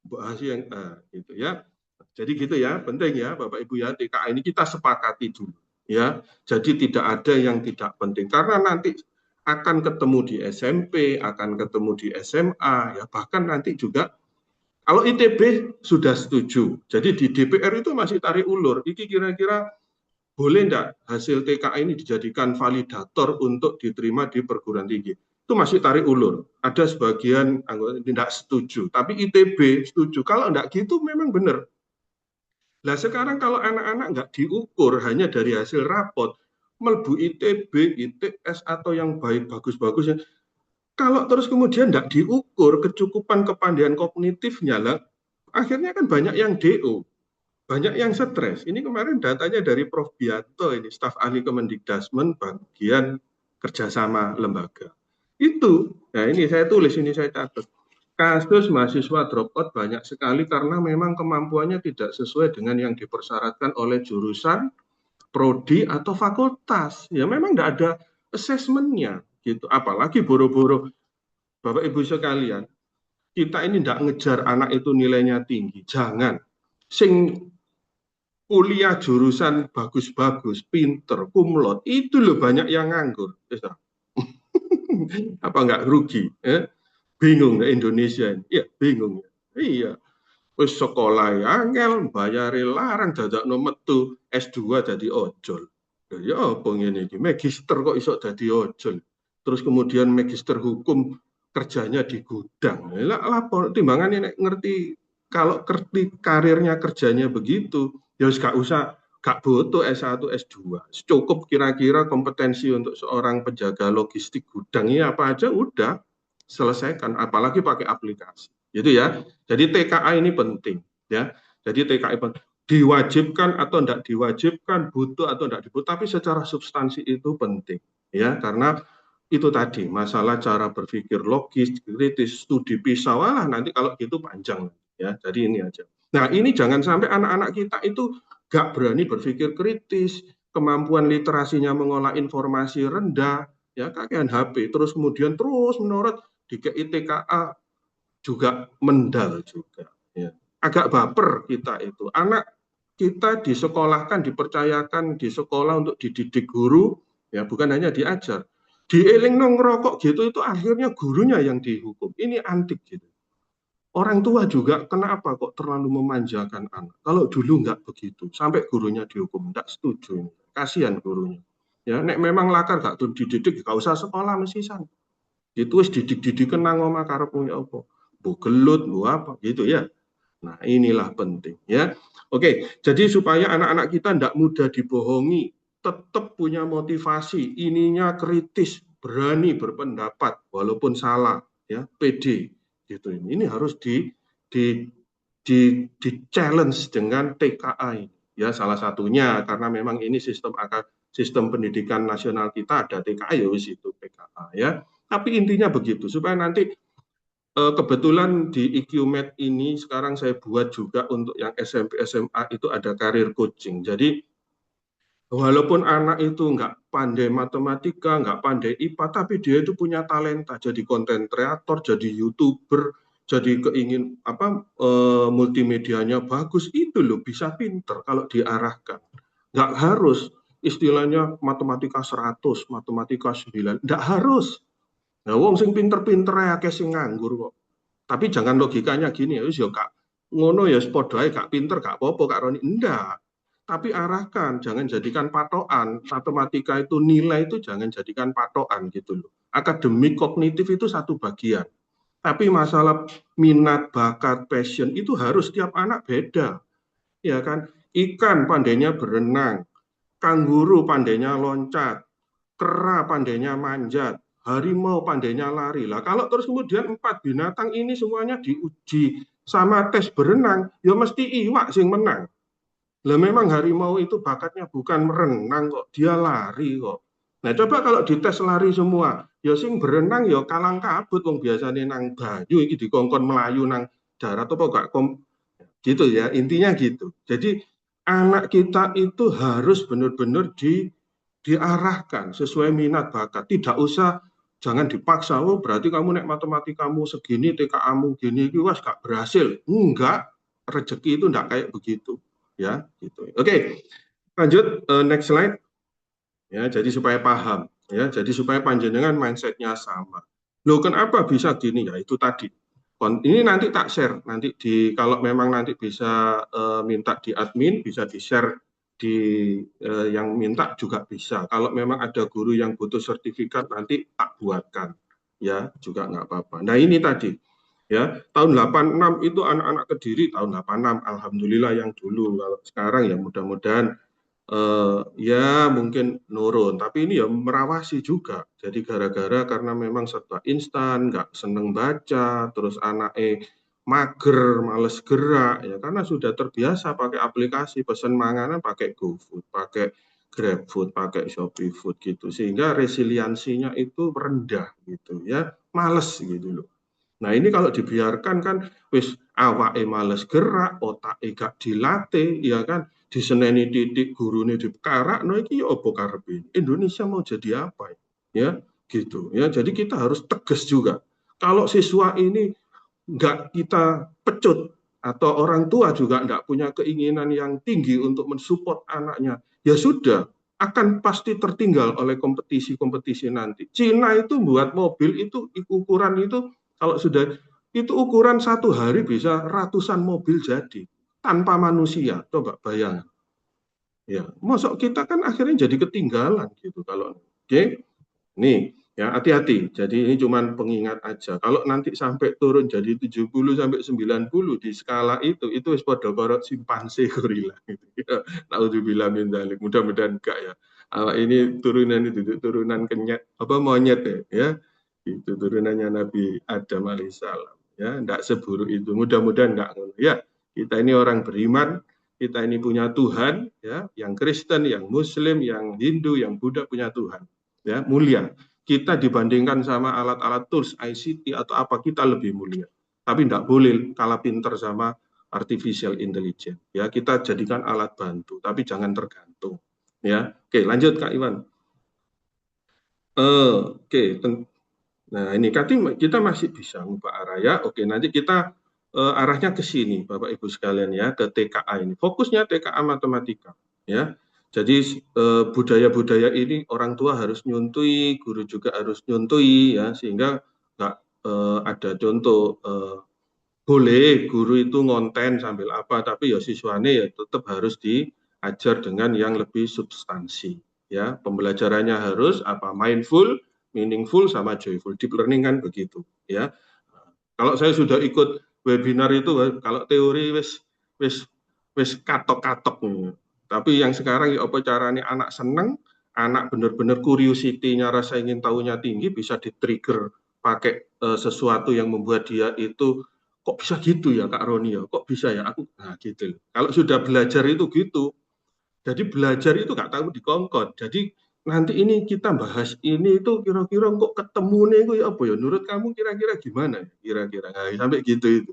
bahasa yang gitu ya. Jadi gitu ya, penting ya Bapak Ibu ya, TKA ini kita sepakati dulu ya. Jadi tidak ada yang tidak penting karena nanti akan ketemu di SMP, akan ketemu di SMA, ya bahkan nanti juga kalau ITB sudah setuju. Jadi di DPR itu masih tarik ulur. Ini kira-kira boleh enggak hasil TKA ini dijadikan validator untuk diterima di perguruan tinggi? Itu masih tarik ulur. Ada sebagian anggota tidak setuju, tapi ITB setuju. Kalau enggak gitu memang benar. Nah sekarang kalau anak-anak enggak diukur hanya dari hasil rapot, melbu ITB, ITS atau yang baik bagus-bagusnya. Kalau terus kemudian tidak diukur kecukupan kepandaian kognitifnya lah, akhirnya kan banyak yang DO, banyak yang stres. Ini kemarin datanya dari Prof. Bianto ini, staf ahli Kemendikdasmen bagian kerjasama lembaga. Itu, nah ini saya tulis, ini saya catat. Kasus mahasiswa dropout banyak sekali karena memang kemampuannya tidak sesuai dengan yang dipersyaratkan oleh jurusan, prodi atau fakultas, ya memang tidak ada asesmennya gitu. Apalagi boro-boro Bapak Ibu sekalian, kita ini tidak ngejar anak itu nilainya tinggi, jangan. Sing kuliah jurusan bagus-bagus, pinter, kumlot, itu loh banyak yang nganggur. Apa enggak rugi? Bingung Indonesia ini? Ya bingung. Iya. Wis sekolah angel, bayari larang, dadakno metu S2 dadi ojol. Ya apa ngene iki? Magister kok iso dadi ojol. Terus kemudian magister hukum kerjanya di gudang. Lah lapor timbangan nek ngerti kalau ngerti karirnya kerjanya begitu, ya wis gak usah gak butuh S1, S2. Cukup kira-kira kompetensi untuk seorang penjaga logistik gudang ini apa aja udah selesaikan, apalagi pakai aplikasi. Gitu ya. Jadi TKA ini penting ya. Jadi TKA penting. Diwajibkan atau tidak diwajibkan, butuh atau tidak dibutuh, tapi secara substansi itu penting ya, karena itu tadi masalah cara berpikir logis, kritis, studi pisau lah nanti kalau gitu panjang ya. Jadi ini aja. Nah ini jangan sampai anak-anak kita itu gak berani berpikir kritis, kemampuan literasinya mengolah informasi rendah, ya kakean HP, terus kemudian terus menurut di TKA juga mendal juga. Ya. Agak baper kita itu. Anak kita disekolahkan, dipercayakan di sekolah untuk dididik guru, ya bukan hanya diajar. Dieling ngerokok gitu itu akhirnya gurunya yang dihukum. Ini antik gitu. Orang tua juga kenapa kok terlalu memanjakan anak? Kalau dulu nggak begitu, sampai gurunya dihukum, nggak setuju. Kasihan gurunya. Ya, nek memang lakar gak dididik, gak usah sekolah mesisan. Itu wis didik-didik nang omah karep punya apa? Bu gelut, bu apa gitu ya. Nah, inilah penting ya. Oke, jadi supaya anak-anak kita tidak mudah dibohongi, tetap punya motivasi, ininya kritis, berani berpendapat walaupun salah, ya, pede gitu. Ini harus di challenge dengan TKA ini. Ya, salah satunya karena memang ini sistem pendidikan nasional kita ada TKA, ya wis itu TKA ya. Tapi intinya begitu supaya nanti kebetulan di IQMed ini sekarang saya buat juga untuk yang SMP SMA itu ada karir coaching. Jadi walaupun anak itu nggak pandai matematika, nggak pandai IPA, tapi dia itu punya talenta jadi konten kreator, jadi YouTuber, jadi keingin multimedianya bagus, itu loh bisa pinter kalau diarahkan. Nggak harus istilahnya matematika 100, matematika 9, nggak harus. Nah, wong sing pinter-pinter ya akeh sing nganggur kok. Tapi jangan logikanya gini ya, wis yo Kak, ngono ya padha ae gak pinter gak apa-apa Kak Roni. Enggak. Tapi arahkan, jangan jadikan patokan. Matematika itu nilai itu jangan jadikan patokan gitu loh. Akademik kognitif itu satu bagian. Tapi masalah minat, bakat, passion itu harus tiap anak beda. Ya kan? Ikan pandainya berenang, kanguru pandainya loncat, kera pandainya manjat, harimau pandainya lari. Lah kalau terus kemudian 4 binatang ini semuanya diuji sama tes berenang, ya mesti iwak sing menang. Lah memang harimau itu bakatnya bukan merenang kok, dia lari kok. Nah coba kalau dites lari semua, ya sing berenang ya kalang kabut wong biasane nang banyu iki dikongkon melayu nang darat apa gak gitu ya, intinya gitu. Jadi anak kita itu harus benar-benar diarahkan sesuai minat bakat. Tidak usah, jangan dipaksa, oh berarti kamu nek matematikamu segini, TKA-mu gini, was gak berhasil. Enggak, rezeki itu enggak kayak begitu. Ya, gitu. Oke, lanjut next slide. Ya, jadi supaya paham. Ya, jadi supaya panjenengan mindsetnya sama. Loh, kenapa bisa gini? Ya, itu tadi. Ini nanti tak share, nanti kalau memang nanti bisa minta di admin, bisa di-share di yang minta juga bisa. Kalau memang ada guru yang butuh sertifikat nanti tak buatkan, ya juga nggak apa-apa. Nah ini tadi, ya tahun 86 itu anak-anak Kediri tahun 86, alhamdulillah yang dulu. Kalau sekarang ya mudah-mudahan ya mungkin nurun, tapi ini ya merawasi juga. Jadi gara-gara karena memang serba instan, nggak seneng baca, terus anaknya mager, males gerak, ya karena sudah terbiasa pakai aplikasi pesan makanan, pakai GoFood, pakai GrabFood, pakai Shopee Food gitu, sehingga resiliensinya itu rendah gitu ya, males gitu loh. Nah ini kalau dibiarkan kan, wis awake males gerak, otak gak dilatih, ya kan, diseneni titik gurune dikarak, no iki opo karepe. Indonesia mau jadi apa ya gitu ya. Jadi kita harus tegas juga. Kalau siswa ini nggak kita pecut atau orang tua juga nggak punya keinginan yang tinggi untuk mensupport anaknya, ya sudah akan pasti tertinggal oleh kompetisi-kompetisi nanti. Cina itu buat mobil itu ukuran itu kalau sudah itu ukuran 1 hari bisa ratusan mobil jadi tanpa manusia, coba bayangkan. Ya, masuk kita kan akhirnya jadi ketinggalan gitu kalau. Oke. Nih, ya hati-hati. Jadi ini cuman pengingat aja. Kalau nanti sampai turun jadi 70 sampai 90 di skala itu wis padha karo simpanse gorila gitu. Ya, naudzubillah min dzalik. Mudah-mudahan enggak ya. Ini turunan itu turunan kenyat apa monyet ya. Itu turunannya Nabi Adam alaihissalam. Ya, enggak seburuk itu. Mudah-mudahan enggak ngono. Ya, kita ini orang beriman, kita ini punya Tuhan, ya, yang Kristen, yang Muslim, yang Hindu, yang Buddha punya Tuhan, ya, mulia. Kita dibandingkan sama alat-alat tools, ICT atau apa kita lebih mulia. Tapi tidak boleh kalah pinter sama artificial intelligence. Ya, kita jadikan alat bantu, tapi jangan tergantung. Ya, oke, lanjut Kak Iwan. Oke, nah ini kita masih bisa ngubah arah ya. Oke, nanti kita arahnya ke sini Bapak Ibu sekalian ya, ke TKA ini. Fokusnya TKA matematika ya. Jadi budaya-budaya ini orang tua harus nyuntui, guru juga harus nyuntui ya, sehingga nggak ada contoh boleh guru itu ngonten sambil apa, tapi ya siswane ya tetap harus diajar dengan yang lebih substansi ya. Pembelajarannya harus apa, mindful, meaningful sama joyful. Deep learning kan begitu ya. Kalau saya sudah ikut webinar itu kalau teori wis katok-katok. Tapi yang sekarang ya apa caranya anak seneng, anak benar-benar curiosity-nya, rasa ingin tahunya tinggi, bisa di-trigger pakai sesuatu yang membuat dia itu kok bisa gitu ya Kak Roni ya, kok bisa ya aku, nah gitu. Kalau sudah belajar itu gitu, jadi belajar itu nggak tahu dikongkon. Jadi nanti ini kita bahas ini itu kira-kira kok ketemu nih itu ya apa ya, menurut kamu kira-kira gimana ya kira-kira, nah, sampai gitu itu.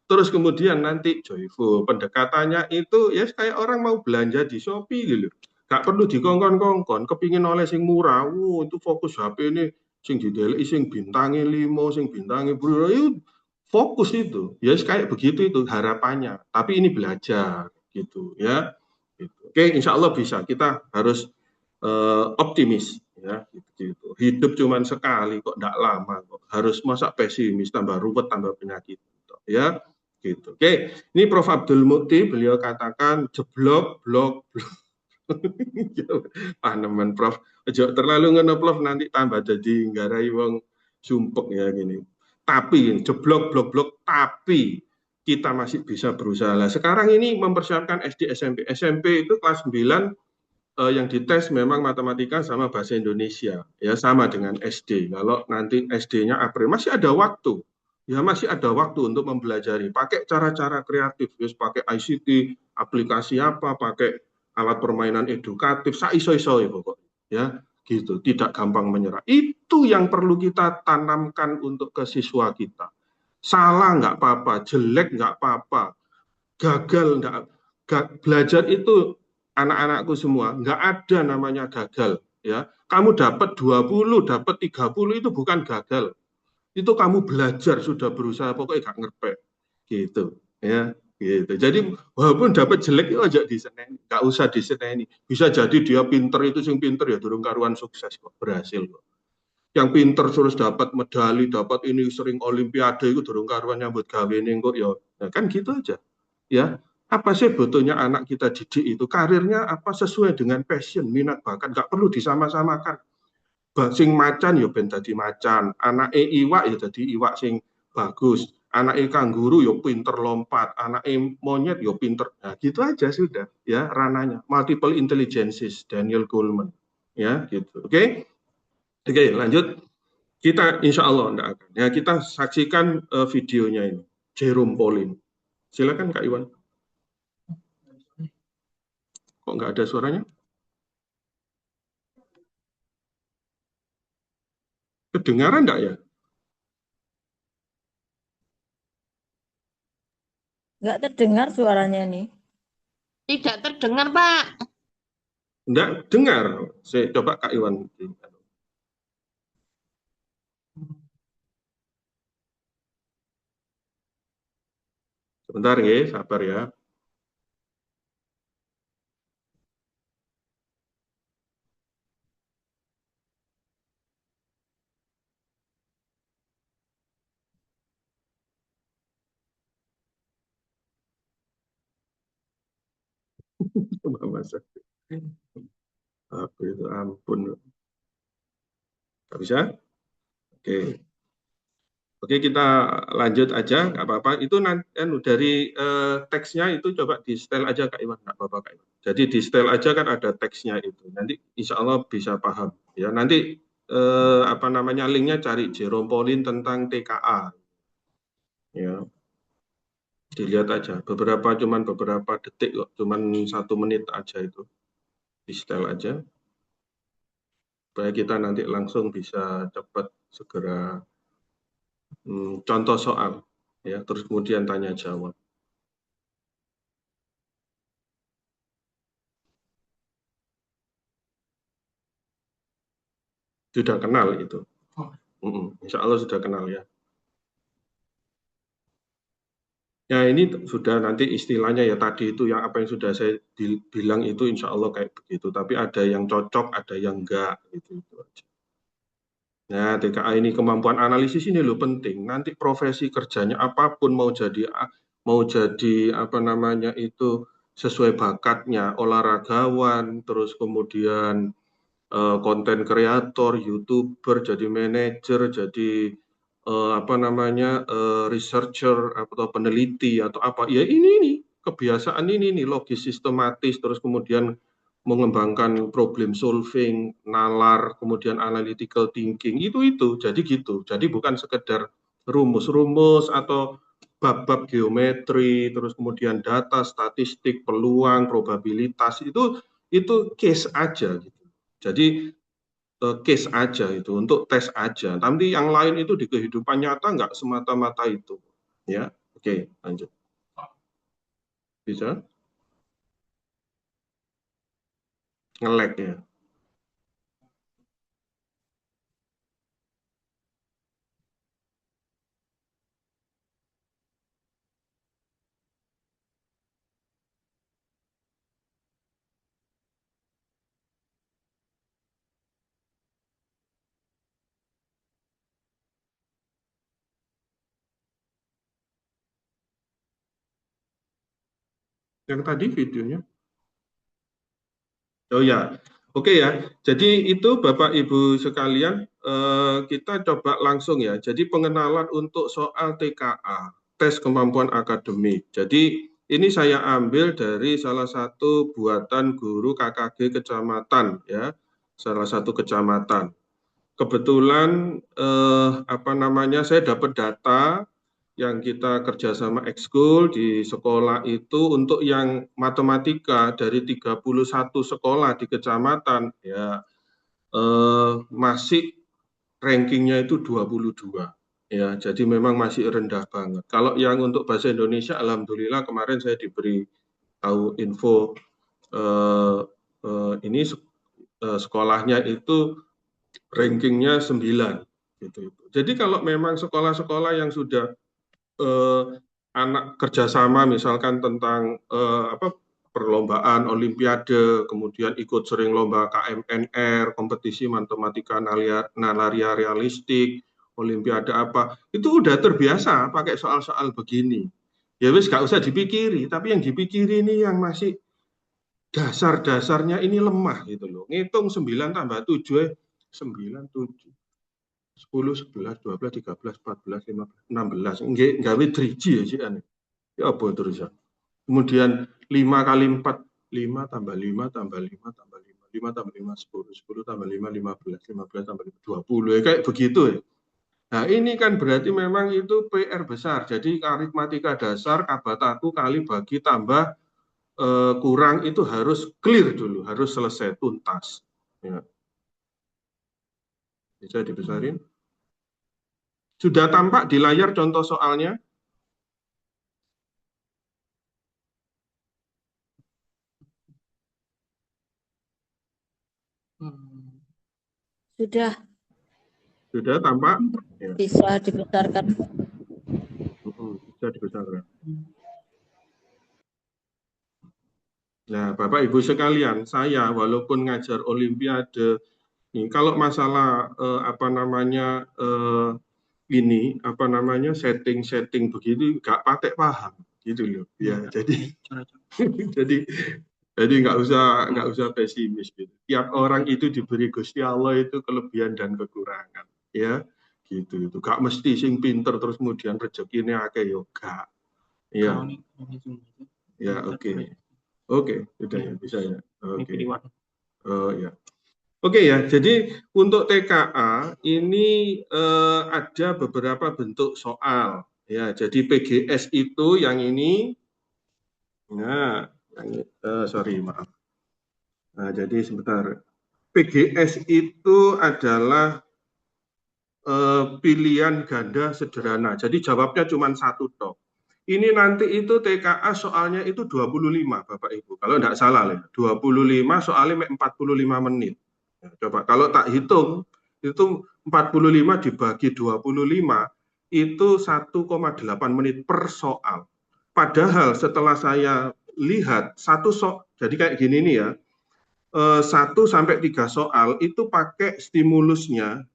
Terus kemudian nanti joyful, pendekatannya itu ya kayak orang mau belanja di Shopee gitu. Gak perlu dikongkon-kongkon, kepingin oleh sing murah, itu fokus HP ini, sing dideleki sing bintangi 5, sing bintangi bro, itu fokus itu. Ya kayak begitu itu harapannya. Tapi ini belajar gitu ya. Gitu. Oke, insya Allah bisa. Kita harus optimis ya. Gitu. Hidup cuman sekali kok, ndak lama kok. Harus masa pesimis, tambah ruwet, tambah penyakit. Ya. Gitu. Oke, ini Prof. Abdul Mukti, beliau katakan jeblok, blok, blok. Paneman Prof. Terlalu ngono Prof, nanti tambah jadi nggarai wong sumpek ya gini. Tapi jeblok, blok, blok, tapi kita masih bisa berusaha. Sekarang ini mempersiapkan SD, SMP. SMP itu kelas 9 yang dites memang matematika sama bahasa Indonesia. Ya sama dengan SD. Kalau nanti SD-nya April, masih ada waktu. Ya masih ada waktu untuk mempelajari, pakai cara-cara kreatif, pakai ICT, aplikasi apa, pakai alat permainan edukatif, saiso-iso ya pokoknya, ya gitu, tidak gampang menyerah. Itu yang perlu kita tanamkan untuk ke siswa kita. Salah nggak apa-apa, jelek nggak apa-apa, gagal nggak, belajar itu anak-anakku semua nggak ada namanya gagal, ya. Kamu dapat 20, dapat 30 itu bukan gagal. Itu kamu belajar, sudah berusaha, pokoknya gak ngerpek gitu ya gitu. Jadi walaupun dapat jelek itu aja diseneni, gak usah diseneni, bisa jadi dia pinter, itu sing pinter ya durung karuan sukses kok, berhasil kok. Yang pinter terus dapat medali, dapat ini sering olimpiade itu durung karuan nyambut gawe ning kok ya. Nah, kan gitu aja ya. Apa sih butuhnya anak kita didik itu, karirnya apa sesuai dengan passion, minat, bakat, gak perlu disama-samakan. Sing macan ya ben dadi macan, anake iwak ya dadi iwak sing bagus, anake kanguru ya pinter lompat, anake monyet ya pinter. Nah, gitu aja sudah ya rananya. Multiple intelligences, Daniel Goleman. Ya, gitu. Oke. Oke, lanjut. Kita insya Allah enggak akan. Ya, kita saksikan videonya ini. Jerome Pauline. Silakan Kak Iwan. Kok nggak ada suaranya? Kedengaran enggak ya? Nggak terdengar suaranya nih. Tidak terdengar, Pak. Enggak dengar. Saya coba Kak Iwan. Sebentar ya, sabar ya. Masa apa itu, ampun, nggak bisa. Oke, oke, kita lanjut aja, nggak apa-apa. Itu nanti dari teksnya itu coba di setel aja Kak Iwan, nggak apa-apa Kak Iwan. Jadi di setel aja kan ada teksnya itu, nanti insya Allah bisa paham ya. Nanti apa namanya, linknya cari Jerome Pauline tentang TKA ya, dilihat aja cuman beberapa detik kok, cuman 1 menit aja itu, di setel aja supaya kita nanti langsung bisa cepat segera contoh soal ya, terus kemudian tanya jawab. Sudah kenal itu. Insya Allah sudah kenal ya. Ya ini sudah nanti istilahnya ya tadi itu yang apa yang sudah saya bilang itu insya Allah kayak begitu. Tapi ada yang cocok, ada yang enggak gitu itu aja. Nah TKA ini kemampuan analisis ini loh penting. Nanti profesi kerjanya apapun mau jadi apa namanya itu sesuai bakatnya, olahragawan, terus kemudian konten kreator, YouTuber, jadi manajer, jadi researcher atau peneliti atau apa, ya ini kebiasaan ini nih, logis sistematis, terus kemudian mengembangkan problem solving, nalar, kemudian analytical thinking, itu jadi gitu. Jadi bukan sekedar rumus-rumus atau bab-bab geometri, terus kemudian data, statistik, peluang, probabilitas, itu case aja gitu. Jadi case aja itu, untuk tes aja. Tapi yang lain itu di kehidupan nyata nggak semata-mata itu. Ya, oke, lanjut. Bisa? Nge-lag ya. Yang tadi videonya. Oh ya, oke ya. Jadi itu Bapak Ibu sekalian, kita coba langsung ya. Jadi pengenalan untuk soal TKA, tes kemampuan akademik. Jadi ini saya ambil dari salah satu buatan guru KKG kecamatan ya, salah satu kecamatan. Kebetulan saya dapat data yang kita kerjasama ekskul di sekolah itu untuk yang matematika dari 31 sekolah di kecamatan ya masih rankingnya itu 22 ya, jadi memang masih rendah banget. Kalau yang untuk bahasa Indonesia, alhamdulillah kemarin saya diberi tahu info ini sekolahnya itu rankingnya 9 gitu. Jadi kalau memang sekolah-sekolah yang sudah anak kerjasama misalkan tentang perlombaan olimpiade, kemudian ikut sering lomba KMNR, kompetisi matematika nalaria realistik, olimpiade apa, itu udah terbiasa pakai soal-soal begini. Ya wis gak usah dipikiri, tapi yang dipikiri ini yang masih dasar-dasarnya ini lemah gitu loh. Ngitung 9 tambah 7 9, 7, 10, 11, 12, 13, 14, 15, 16. Nggak driji ya sih aneh. Ya apa terus ya. Kemudian 5 kali 4, 5 tambah 5 tambah 5 tambah 5, 5 tambah 5, 10, 10 tambah 5, 15, 15 tambah 5, 20. Ya, kayak begitu ya. Nah ini kan berarti memang itu PR besar. Jadi aritmatika dasar, kabataku kali bagi tambah kurang itu harus clear dulu, harus selesai tuntas. Ya. Bisa dibesarin? Sudah tampak di layar contoh soalnya? Sudah Sudah tampak? Ya. bisa dibesarkan. Bisa dibesarkan. Nah, Bapak Ibu sekalian, saya walaupun ngajar olimpiade, kalau masalah setting begitu nggak pakai paham gitu loh. Ya, jadi nggak usah pesimis gitu. Tiap orang itu diberi Gusti Allah itu kelebihan dan kekurangan, ya gitu itu. Gak mesti sing pinter terus kemudian rezekinya akeh yo gak. Ya. Ya, oke. Oke, sudah ya, bisa ya. Oke. Ya. Oke ya, jadi untuk TKA ini ada beberapa bentuk soal. Ya, jadi PGS itu yang ini. Nah, sorry, maaf. Nah, jadi sebentar. PGS itu adalah pilihan ganda sederhana. Jadi jawabnya cuma satu toh. Ini nanti itu TKA soalnya itu 25 Bapak Ibu. Kalau tidak salah ya, 25 soalnya 45 menit. Ya, coba kalau tak hitung itu 45 dibagi 25 itu 1,8 menit per soal. Padahal setelah saya lihat jadi kayak gini nih ya. 1 sampai 3 soal itu pakai stimulusnya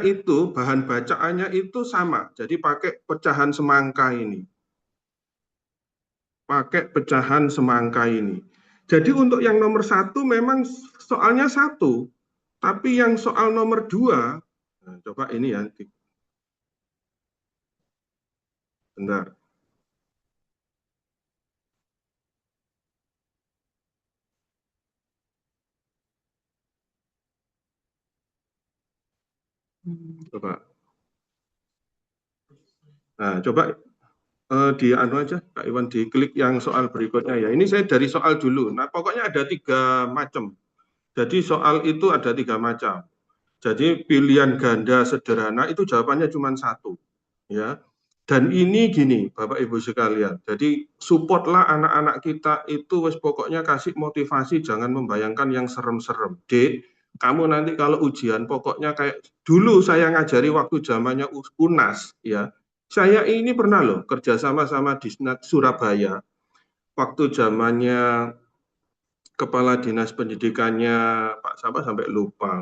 itu, bahan bacaannya itu sama. Jadi pakai pecahan semangka ini. Pakai pecahan semangka ini. Jadi untuk yang nomor 1 memang soalnya 1, tapi yang soal nomor 2, nah, coba ini ya, bentar. Coba. Nah, coba di anu aja, Kak Iwan, diklik yang soal berikutnya ya. Ini saya dari soal dulu. Nah, pokoknya ada 3 macam. Jadi soal itu ada 3 macam. Jadi pilihan ganda sederhana itu jawabannya cuma 1, ya. Dan ini gini, Bapak Ibu sekalian. Jadi supportlah anak-anak kita itu wes pokoknya kasih motivasi, jangan membayangkan yang serem-serem. Dek, kamu nanti kalau ujian pokoknya kayak dulu saya ngajari waktu zamannya UNAS, ya. Saya ini pernah loh kerja sama Disnat Surabaya waktu zamannya Kepala Dinas Pendidikannya Pak Sapa sampai lupa.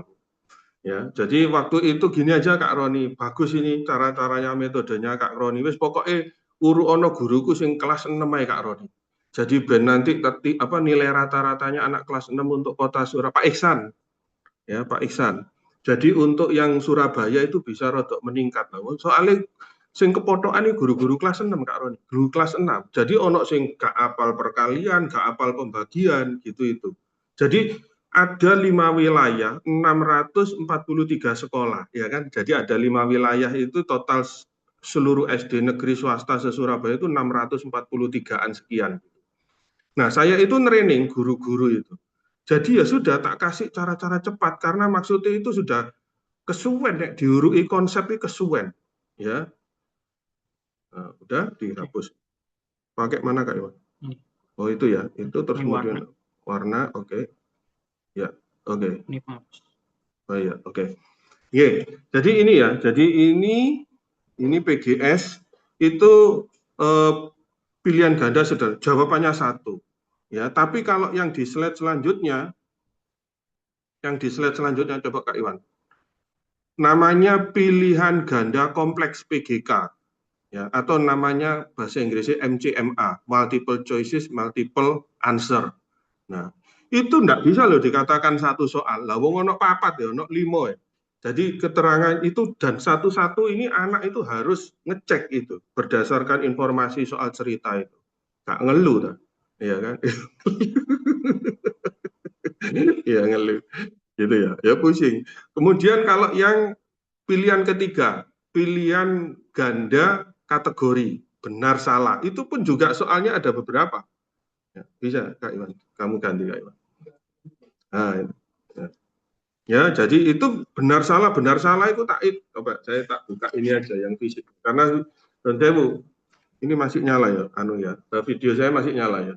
Ya, jadi waktu itu gini aja Kak Roni, bagus ini cara-caranya metodenya Kak Roni. Wis pokoknya uru ono guruku sing kelas 6 ae Kak Roni. Jadi ben nanti nilai rata-ratanya anak kelas 6 untuk kota Surabaya, Pak Iksan. Ya, Pak Iksan. Jadi untuk yang Surabaya itu bisa rodok meningkat. Soalnya sing kepotokan ini guru-guru kelas 6 Kak Roni, guru kelas 6. Jadi ono sing gak apal perkalian, gak apal pembagian gitu itu. Jadi ada 5 wilayah, 643 sekolah, ya kan? Jadi ada 5 wilayah itu total seluruh SD negeri swasta se-Surabaya itu 643-an sekian. Nah, saya itu training guru-guru itu. Jadi ya sudah tak kasih cara-cara cepat karena maksudnya itu sudah kesuwen ya, diurui konsep itu kesuwen, ya. Nah, udah dihapus. Pakai mana Kak Iwan? Oh itu ya, itu terus kemudian warna, oke. Ya, oke. Oh ya, oke. Jadi ini ya, jadi ini PGS itu pilihan ganda sederhana, jawabannya 1. Ya, tapi kalau yang di slide selanjutnya, coba Kak Iwan. Namanya pilihan ganda kompleks PGK. Ya, atau namanya bahasa Inggrisnya MCMA, multiple choices, multiple answer. Nah, itu enggak bisa loh dikatakan 1 soal. Lah wong ono 4 ya, ono 5 ya. Jadi keterangan itu dan satu-satu ini anak itu harus ngecek itu berdasarkan informasi soal cerita itu. Gak ngeluh dah. Iya kan? Iya ngeluh. Gitu ya. Ya pusing. Kemudian kalau yang pilihan ketiga, pilihan ganda kategori benar salah, itu pun juga soalnya ada beberapa. Ya, bisa Kak Iwan, kamu ganti Kak Iwan. Nah, ya, jadi itu benar salah itu tak coba saya tak buka ini aja yang fisik karena Dewu ini masih nyala ya, video saya masih nyala ya,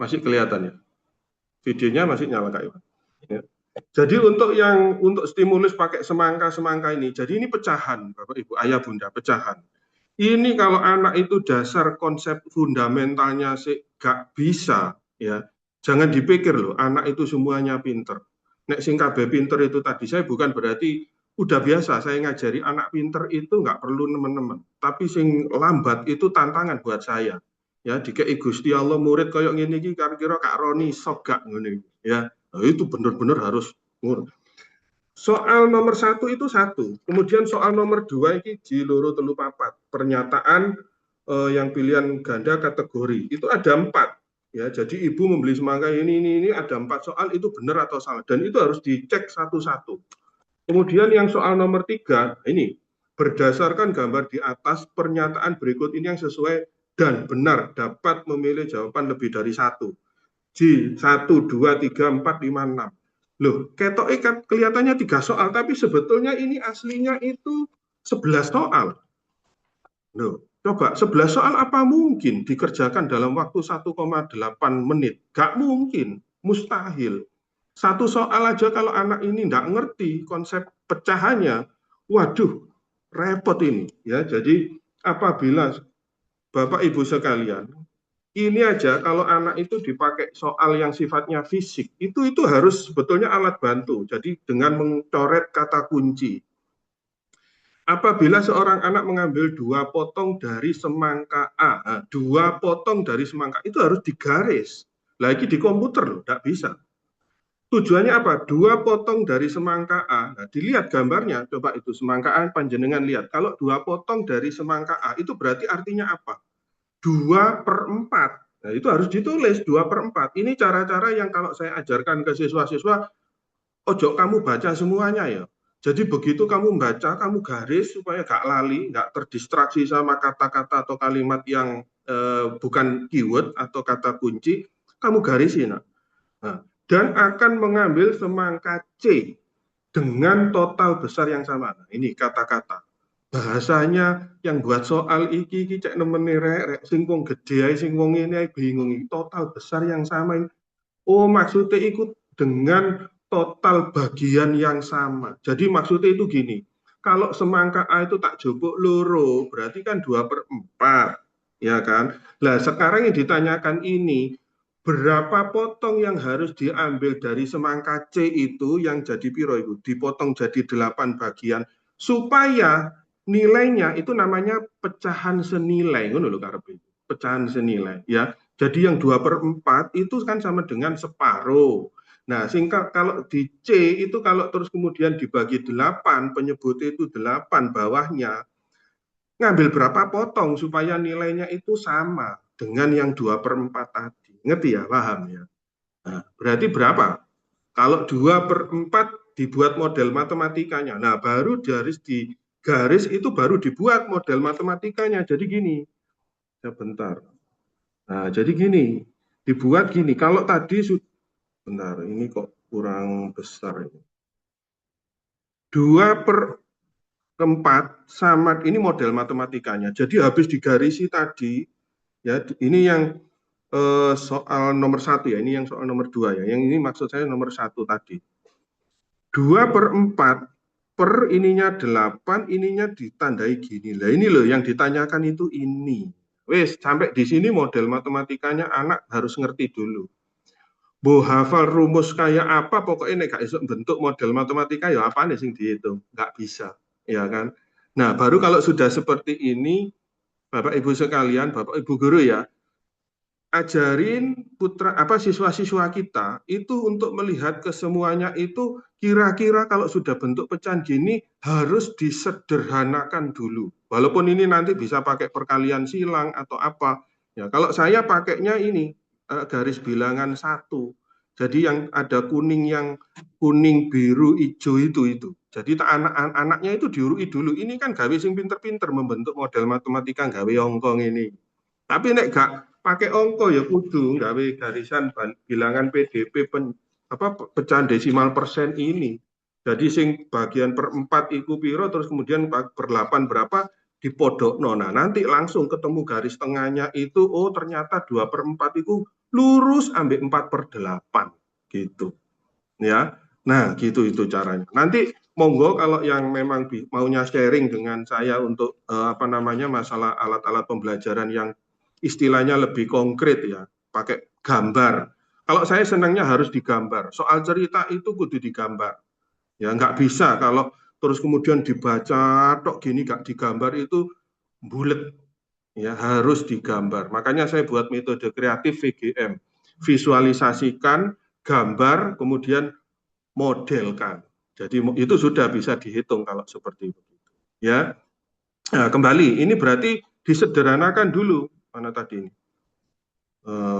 masih kelihatan ya, videonya masih nyala Kak Iwan. Ya. Jadi untuk stimulus pakai semangka ini, jadi ini pecahan Bapak Ibu Ayah Bunda, pecahan. Ini kalau anak itu dasar konsep fundamentalnya sih gak bisa ya, jangan dipikir loh anak itu semuanya pinter. Nek sing kabeh pinter itu tadi saya bukan berarti udah biasa saya ngajari anak pinter itu nggak perlu teman-teman, tapi sing lambat itu tantangan buat saya. Ya dikei Gusti Allah murid koyok ngene iki kira-kira Kak Roni sok gak ngene ya. Nah, itu benar-benar harus ngurus. Soal nomor 1 itu 1. Kemudian soal nomor 2 ini di loro telu papat. Pernyataan yang pilihan ganda kategori itu ada 4. Ya, jadi ibu membeli semangka ini ada 4 soal itu benar atau salah dan itu harus dicek satu-satu. Kemudian yang soal nomor 3 ini berdasarkan gambar di atas pernyataan berikut ini yang sesuai dan benar dapat memilih jawaban lebih dari 1. J 1 2 3 4 5 6. Loh, ketok ikat kelihatannya 3 soal, tapi sebetulnya ini aslinya itu 11 soal. Loh, coba 11 soal apa mungkin dikerjakan dalam waktu 1,8 menit? Gak mungkin, mustahil. 1 soal aja kalau anak ini nggak ngerti konsep pecahannya, waduh, repot ini. Ya, jadi apabila Bapak Ibu sekalian, ini aja kalau anak itu dipakai soal yang sifatnya fisik, itu harus sebetulnya alat bantu. Jadi dengan mencoret kata kunci. Apabila seorang anak mengambil 2 potong dari semangka A, 2 potong dari semangka itu harus digaris. Lagi di komputer loh, nggak bisa. Tujuannya apa? 2 potong dari semangka A. Nah, dilihat gambarnya, coba itu semangka A, panjenengan lihat. Kalau 2 potong dari semangka A, itu berarti artinya apa? 2/4. Nah, itu harus ditulis 2/4. Ini cara-cara yang kalau saya ajarkan ke siswa-siswa, ojo kamu baca semuanya ya. Jadi begitu kamu baca, kamu garis supaya gak lali, gak terdistraksi sama kata-kata atau kalimat yang bukan keyword atau kata kunci, kamu garisin. Nah, dan akan mengambil semangka C dengan total besar yang sama. Nah, ini kata-kata. Bahasanya yang buat soal iki cek nemeni rek singkong gede ae singkong ini bingung total besar yang sama. Oh, maksudnya ikut dengan total bagian yang sama. Jadi maksudnya itu gini. Kalau semangka A itu tak jupuk loro, berarti kan 2/4. Ya kan? Nah, sekarang yang ditanyakan ini, berapa potong yang harus diambil dari semangka C itu yang jadi piro itu dipotong jadi 8 bagian supaya nilainya itu namanya pecahan senilai ngono lho karepe pecahan senilai ya. Jadi yang 2/4 itu kan sama dengan separuh. Nah, singkat kalau di C itu kalau terus kemudian dibagi 8, penyebutnya itu 8 bawahnya, ngambil berapa potong supaya nilainya itu sama dengan yang 2/4 tadi. Ngerti ya? Paham ya? Nah, berarti berapa? Kalau 2/4 dibuat model matematikanya. Nah, baru di garis itu baru dibuat model matematikanya. Jadi gini, sebentar. Nah, jadi gini, dibuat gini. Kalau tadi, bentar, ini kok kurang besar ini. 2/4 sama, ini model matematikanya. Jadi habis digarisi tadi, ya ini yang soal nomor 1 ya, ini yang soal nomor 2 ya. Yang ini maksud saya nomor 1 tadi. 2/4 per ininya 8, ininya ditandai gini. Lah ini loh yang ditanyakan itu ini. Wes, sampai di sini model matematikanya anak harus ngerti dulu. Bu hafal rumus kayak apa, pokoknya nek gak iso bentuk model matematika ya apa nih sing dihitung, nggak bisa, ya kan? Nah, baru kalau sudah seperti ini, Bapak Ibu sekalian, Bapak Ibu guru ya, ajarin putra apa siswa-siswa kita itu untuk melihat kesemuanya itu kira-kira kalau sudah bentuk pecahan gini harus disederhanakan dulu. Walaupun ini nanti bisa pakai perkalian silang atau apa. Ya, kalau saya pakainya ini garis bilangan 1. Jadi yang ada kuning biru hijau itu. Jadi anak-anaknya itu diurui dulu. Ini kan gawe sing pinter-pinter membentuk model matematika gawe ongkong ini. Tapi nek gak pakai ongko ya kudu gawe garisan bilangan PDP pecahan desimal persen ini. Jadi sing bagian per 4 iku piro terus kemudian per 8 berapa dipodokno. Nah, nanti langsung ketemu garis tengahnya itu oh ternyata 2/4 itu lurus ambek 4/8 gitu. Ya. Nah, gitu itu caranya. Nanti monggo kalau yang memang maunya sharing dengan saya untuk masalah alat-alat pembelajaran yang istilahnya lebih konkret ya, pakai gambar. Kalau saya senangnya harus digambar. Soal cerita itu kudu digambar. Ya nggak bisa kalau terus kemudian dibaca tok gini nggak digambar itu bulet. Ya harus digambar. Makanya saya buat metode kreatif VGM. Visualisasikan, gambar, kemudian modelkan. Jadi itu sudah bisa dihitung kalau seperti itu. Ya. Nah, kembali ini berarti disederhanakan dulu. Mana tadi ini?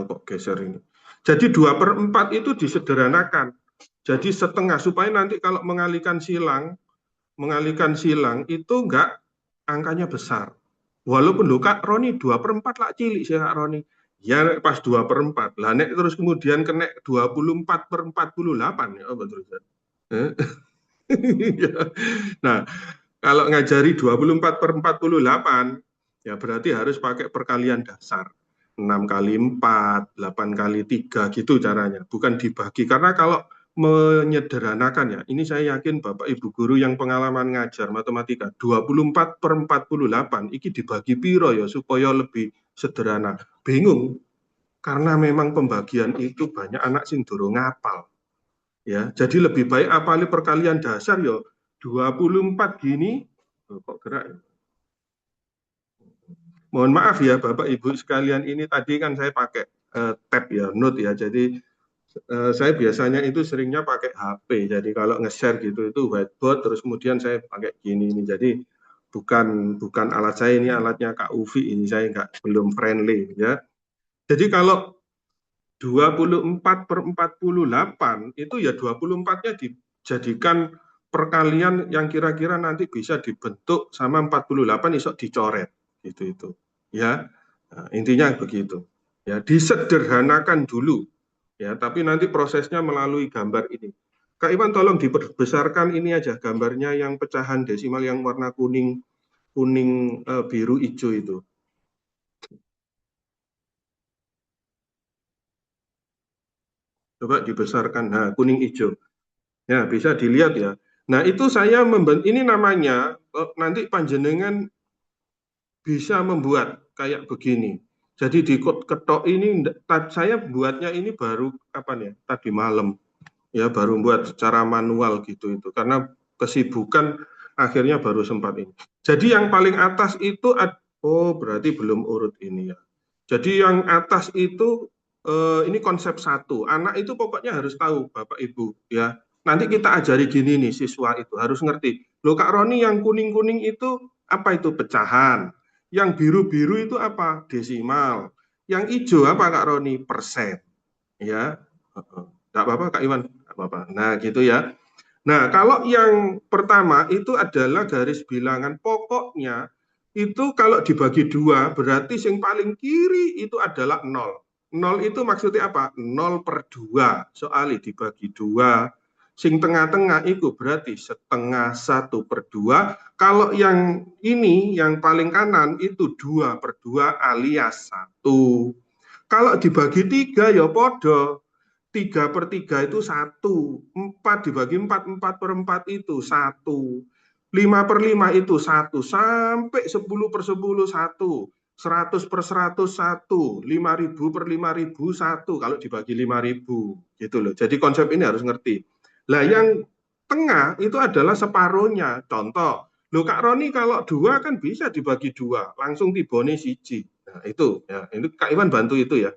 Kok geser ini? Jadi 2/4 itu disederhanakan. Jadi setengah supaya nanti kalau mengalihkan silang itu enggak angkanya besar. Walaupun lo Kak Roni 2/4 lah cilik sih Kak Roni. Ya pas 2/4. Lah nek terus kemudian kena 24/48 ya betul kan? Nah, kalau ngajari 24/48 ya berarti harus pakai perkalian dasar. 6 kali 4, 8 kali 3 gitu caranya. Bukan dibagi. Karena kalau menyederhanakan ya, ini saya yakin Bapak Ibu guru yang pengalaman ngajar matematika, 24/48, ini dibagi piro ya supaya lebih sederhana. Bingung. Karena memang pembagian itu banyak anak sing durung ngapal. Ya, jadi lebih baik apali perkalian dasar ya 24 gini. Kok gerak ya? Mohon maaf ya Bapak Ibu sekalian, ini tadi kan saya pakai tab ya, note ya. Jadi saya biasanya itu seringnya pakai HP. Jadi kalau nge-share gitu itu whiteboard, terus kemudian saya pakai gini ini. Jadi bukan alat saya, ini alatnya Kak Ufi, ini saya belum friendly ya. Jadi kalau 24/48 itu ya 24-nya dijadikan perkalian yang kira-kira nanti bisa dibentuk sama 48 isok dicoret gitu itu ya. Nah, intinya begitu ya, disederhanakan dulu ya, tapi nanti prosesnya melalui gambar ini. Kak Iwan tolong dibesarkan ini aja gambarnya yang pecahan desimal yang warna kuning biru hijau itu. Coba dibesarkan, nah kuning hijau. Ya, bisa dilihat ya. Nah, itu saya ini namanya nanti panjenengan bisa membuat kayak begini. Jadi di ketok ini saya buatnya ini baru apa nih? Tadi malam. Ya, baru buat secara manual gitu itu. Karena kesibukan akhirnya baru sempat ini. Jadi yang paling atas itu oh, berarti belum urut ini ya. Jadi yang atas itu ini konsep satu. Anak itu pokoknya harus tahu, Bapak Ibu ya. Nanti kita ajari gini nih, siswa itu harus ngerti. Loh Kak Roni, yang kuning-kuning itu apa itu? Pecahan. Yang biru-biru itu apa? Desimal. Yang hijau apa Kak Roni? Persen. Ya. Enggak apa-apa Kak Iwan, enggak apa-apa. Nah, gitu ya. Nah, kalau yang pertama itu adalah garis bilangan. Pokoknya itu kalau dibagi dua, berarti yang paling kiri itu adalah 0. 0 itu maksudnya apa? 0/2. Soalnya dibagi 2. Sing tengah-tengah itu berarti 1/2. Kalau yang ini, yang paling kanan itu 2/2 alias 1. Kalau dibagi 3 ya podo. 3/3 itu 1. 4 dibagi 4, 4/4 itu 1. 5/5 itu 1. Sampai 10/10 1. 100/100 1, 5.000/5.000 1 kalau dibagi 5.000 gitu loh. Jadi konsep ini harus ngerti. Lah yang tengah itu adalah separuhnya. Contoh, loh Kak Roni kalau 2 kan bisa dibagi 2, langsung tibone siji. Nah, itu ya, ini Kak Iwan bantu itu ya.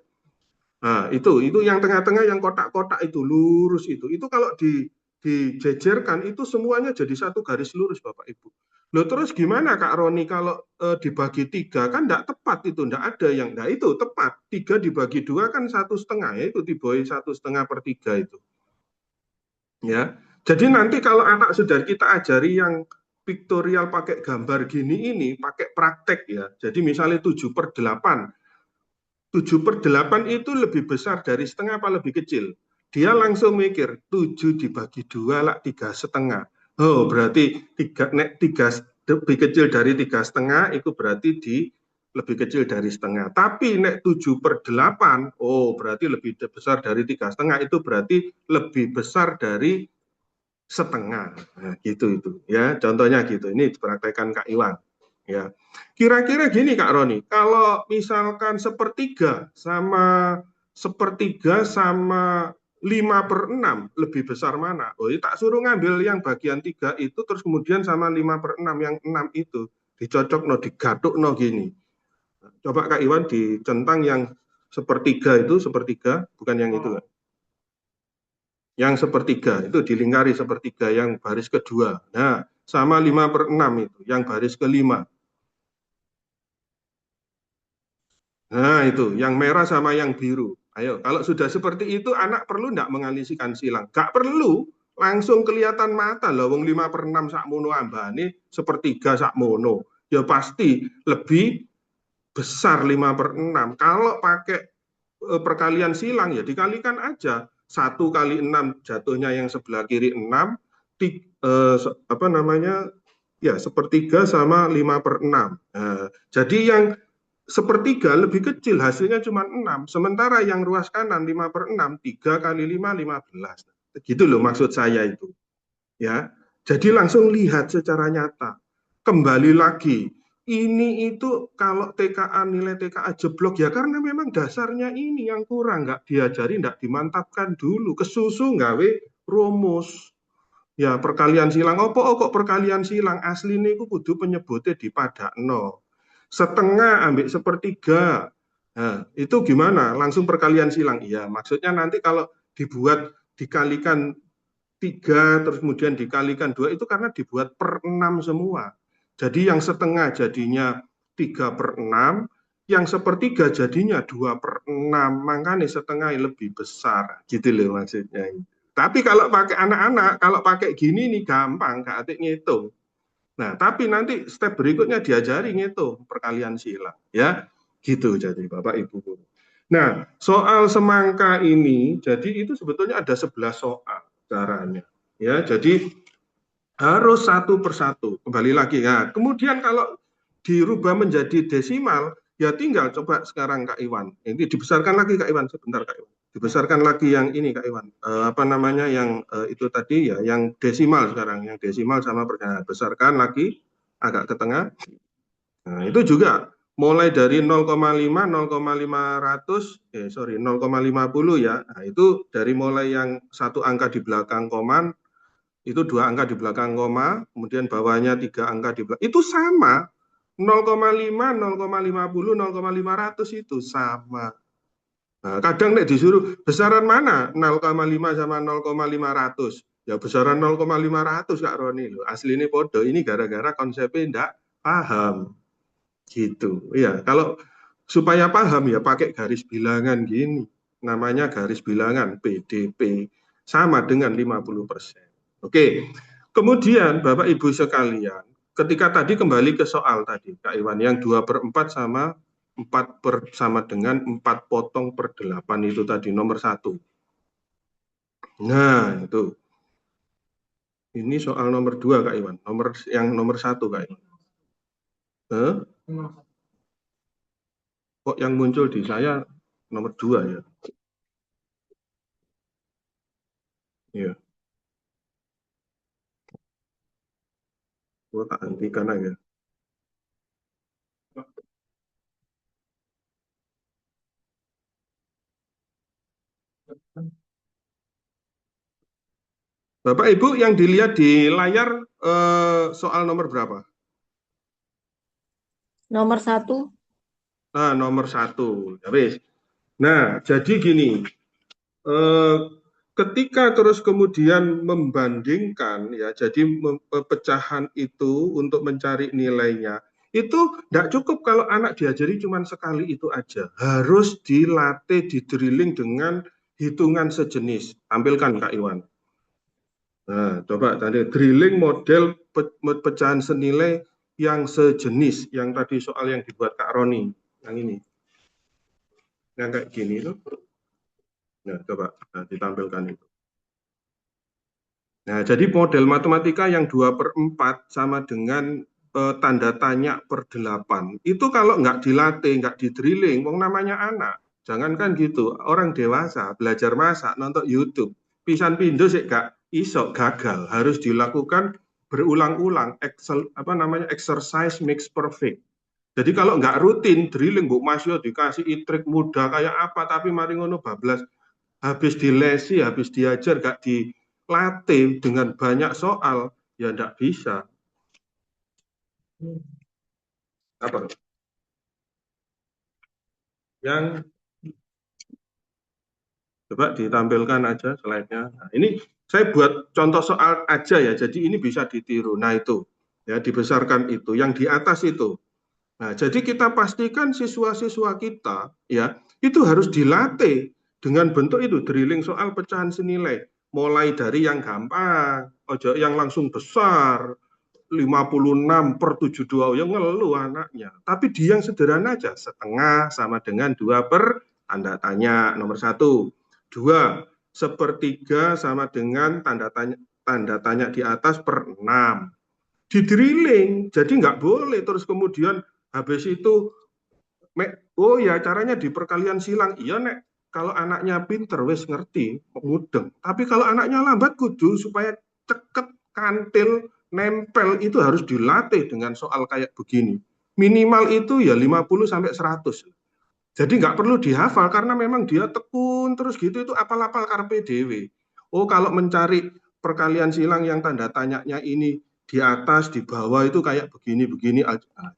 Nah, itu yang tengah-tengah yang kotak-kotak itu lurus itu. Itu kalau dijejerkan itu semuanya jadi satu garis lurus Bapak Ibu. Loh terus gimana Kak Roni kalau dibagi 3 kan enggak tepat itu, enggak ada yang enggak itu tepat. 3 dibagi 2 kan 1/2 ya, itu dibagi 1/2/3 itu. Ya. Jadi nanti kalau anak sudah kita ajari yang pictorial pakai gambar gini ini, pakai praktek ya. Jadi misalnya 7/8. 7/8 itu lebih besar dari setengah apa lebih kecil? Dia langsung mikir 7 dibagi 2 lah 3,5. Oh berarti 3 lebih kecil dari 3,5 itu berarti lebih kecil dari setengah. Tapi nek 7/8 oh berarti lebih besar dari 3,5 itu berarti lebih besar dari setengah. Nah, gitu itu ya contohnya gitu. Ini dipraktekkan Kak Iwan. Ya, kira-kira gini Kak Roni, kalau misalkan 1/3 sama 5/6 lebih besar mana? Oh, tak suruh ngambil yang bagian 3 itu terus kemudian sama 5/6 yang 6 itu dicocok no digatuk no gini. Coba Kak Iwan dicentang yang 1/3 itu 1/3 bukan yang itu kan? Yang 1/3 itu dilingkari 1/3 yang baris kedua. Nah, sama 5/6 itu yang baris kelima. Nah itu, yang merah sama yang biru. Ayo, kalau sudah seperti itu, anak perlu enggak mengalihkan silang? Enggak perlu, langsung kelihatan mata loh, wong 5/6 sakmono ambane, 1/3 sakmono. Ya pasti lebih besar 5/6. Kalau pakai perkalian silang, ya dikalikan aja. 1 kali 6 jatuhnya yang sebelah kiri 6, apa namanya, ya 1/3 sama 5/6. Nah, jadi yang 1/3 lebih kecil, hasilnya cuma 6. Sementara yang ruas kanan 5/6, 3 kali 5, 15. Gitu loh maksud saya itu. Ya, jadi langsung lihat secara nyata. Kembali lagi, ini itu kalau TKA, nilai TKA jeblok ya karena memang dasarnya ini yang kurang. Nggak diajari, nggak dimantapkan dulu. Kesusu nggawe rumus. Ya, perkalian silang. Kok perkalian silang? Aslinya itu kudu penyebutnya dipadakno. Setengah ambil 1/3 Nah, itu gimana? Langsung perkalian silang. Iya, maksudnya nanti kalau dibuat dikalikan 3, terus kemudian dikalikan 2, itu karena dibuat per 6 semua. Jadi yang setengah jadinya 3/6, yang sepertiga jadinya 2/6, makanya setengah lebih besar. Gitu loh maksudnya. Tapi kalau pakai anak-anak, kalau pakai gini nih gampang, Kak Atik ngitung. Nah, tapi nanti step berikutnya diajari ngitung perkalian silang. Ya, gitu jadi Bapak Ibu Guru. Nah, soal semangka ini, jadi itu sebetulnya ada 11 soal caranya. Ya, jadi harus satu persatu. Kembali lagi ya. Kemudian kalau dirubah menjadi desimal, ya tinggal coba sekarang Kak Iwan. Ini dibesarkan lagi Kak Iwan, sebentar Kak Iwan. Dibesarkan lagi yang ini Kak Iwan. Apa namanya yang itu tadi ya, yang desimal sekarang, yang desimal sama perjalanan. Besarkan lagi agak ke tengah. Nah, itu juga mulai dari 0,5, 0,500, 0,50 ya. Nah, itu dari mulai yang satu angka di belakang koma, itu 2 angka di belakang koma, kemudian bawahnya 3 angka di belakang. Itu sama. 0,5, 0,50, 0,500 itu sama. Nah, kadang nek disuruh besaran mana? 0,5 sama 0,500. Ya besaran 0,500 Kak Roni loh. Aslinya podo ini gara-gara konsepnya enggak paham. Gitu. Iya, kalau supaya paham ya pakai garis bilangan gini. Namanya garis bilangan PDP sama dengan 50%. Oke. Kemudian Bapak Ibu sekalian, ketika tadi kembali ke soal tadi Kak Iwan yang 2/4 sama 4 sama dengan 4 potong per 8 itu tadi nomor 1. Nah, itu. Ini soal nomor 2 Kak Iwan. Nomor 1 Kak Iwan. Kok yang muncul di saya nomor 2 ya? Iya. Gua tak hentikan aja. Bapak Ibu yang dilihat di layar soal nomor berapa? Nomor 1. Nah, nomor 1. Habis. Nah, jadi gini, ketika terus kemudian membandingkan ya, jadi pecahan itu untuk mencari nilainya, itu tidak cukup kalau anak diajari cuma sekali itu aja. Harus dilatih, di drilling dengan hitungan sejenis. Tampilkan Kak Iwan. Nah, coba tadi drilling model pecahan senilai yang sejenis, yang tadi soal yang dibuat Kak Roni, yang ini. Yang kayak gini tuh. Nah, coba ditampilkan itu. Nah, jadi model matematika yang 2/4 sama dengan tanda tanya per 8. Itu kalau nggak dilatih, nggak di drilling, wong namanya anak. Jangankan gitu, orang dewasa belajar masak, nonton YouTube, pisan pindo sih gak iso, gagal. Harus dilakukan berulang-ulang. Exercise makes perfect. Jadi kalau nggak rutin drilling, Bu Mas yo dikasih trik mudah kayak apa, tapi mari ngono bablas, habis dilesi, habis diajar, nggak dilatih dengan banyak soal, ya nggak bisa. Apa? Yang coba ditampilkan aja slide-nya. Nah, ini saya buat contoh soal aja ya, jadi ini bisa ditiru. Nah itu, ya dibesarkan itu, yang di atas itu. Nah, jadi kita pastikan siswa-siswa kita, ya itu harus dilatih dengan bentuk itu, drilling soal pecahan senilai. Mulai dari yang gampang, ojo yang langsung besar, 56/72, yang ngeluh anaknya. Tapi di yang sederhana aja, setengah sama dengan 2 per tanda tanya, nomor 1. 2, sepertiga sama dengan tanda tanya di atas per 6. Di drilling, jadi nggak boleh terus kemudian habis itu, oh ya caranya di perkalian silang, iya nek, kalau anaknya pinter wes ngerti, mudeng. Tapi kalau anaknya lambat kudu supaya ceket, kantil, nempel, itu harus dilatih dengan soal kayak begini. Minimal itu ya 50 sampai 100. Jadi nggak perlu dihafal karena memang dia tekun terus gitu, itu apal-apal karpe dewe. Oh kalau mencari perkalian silang yang tanda tanyanya ini di atas, di bawah itu kayak begini-begini,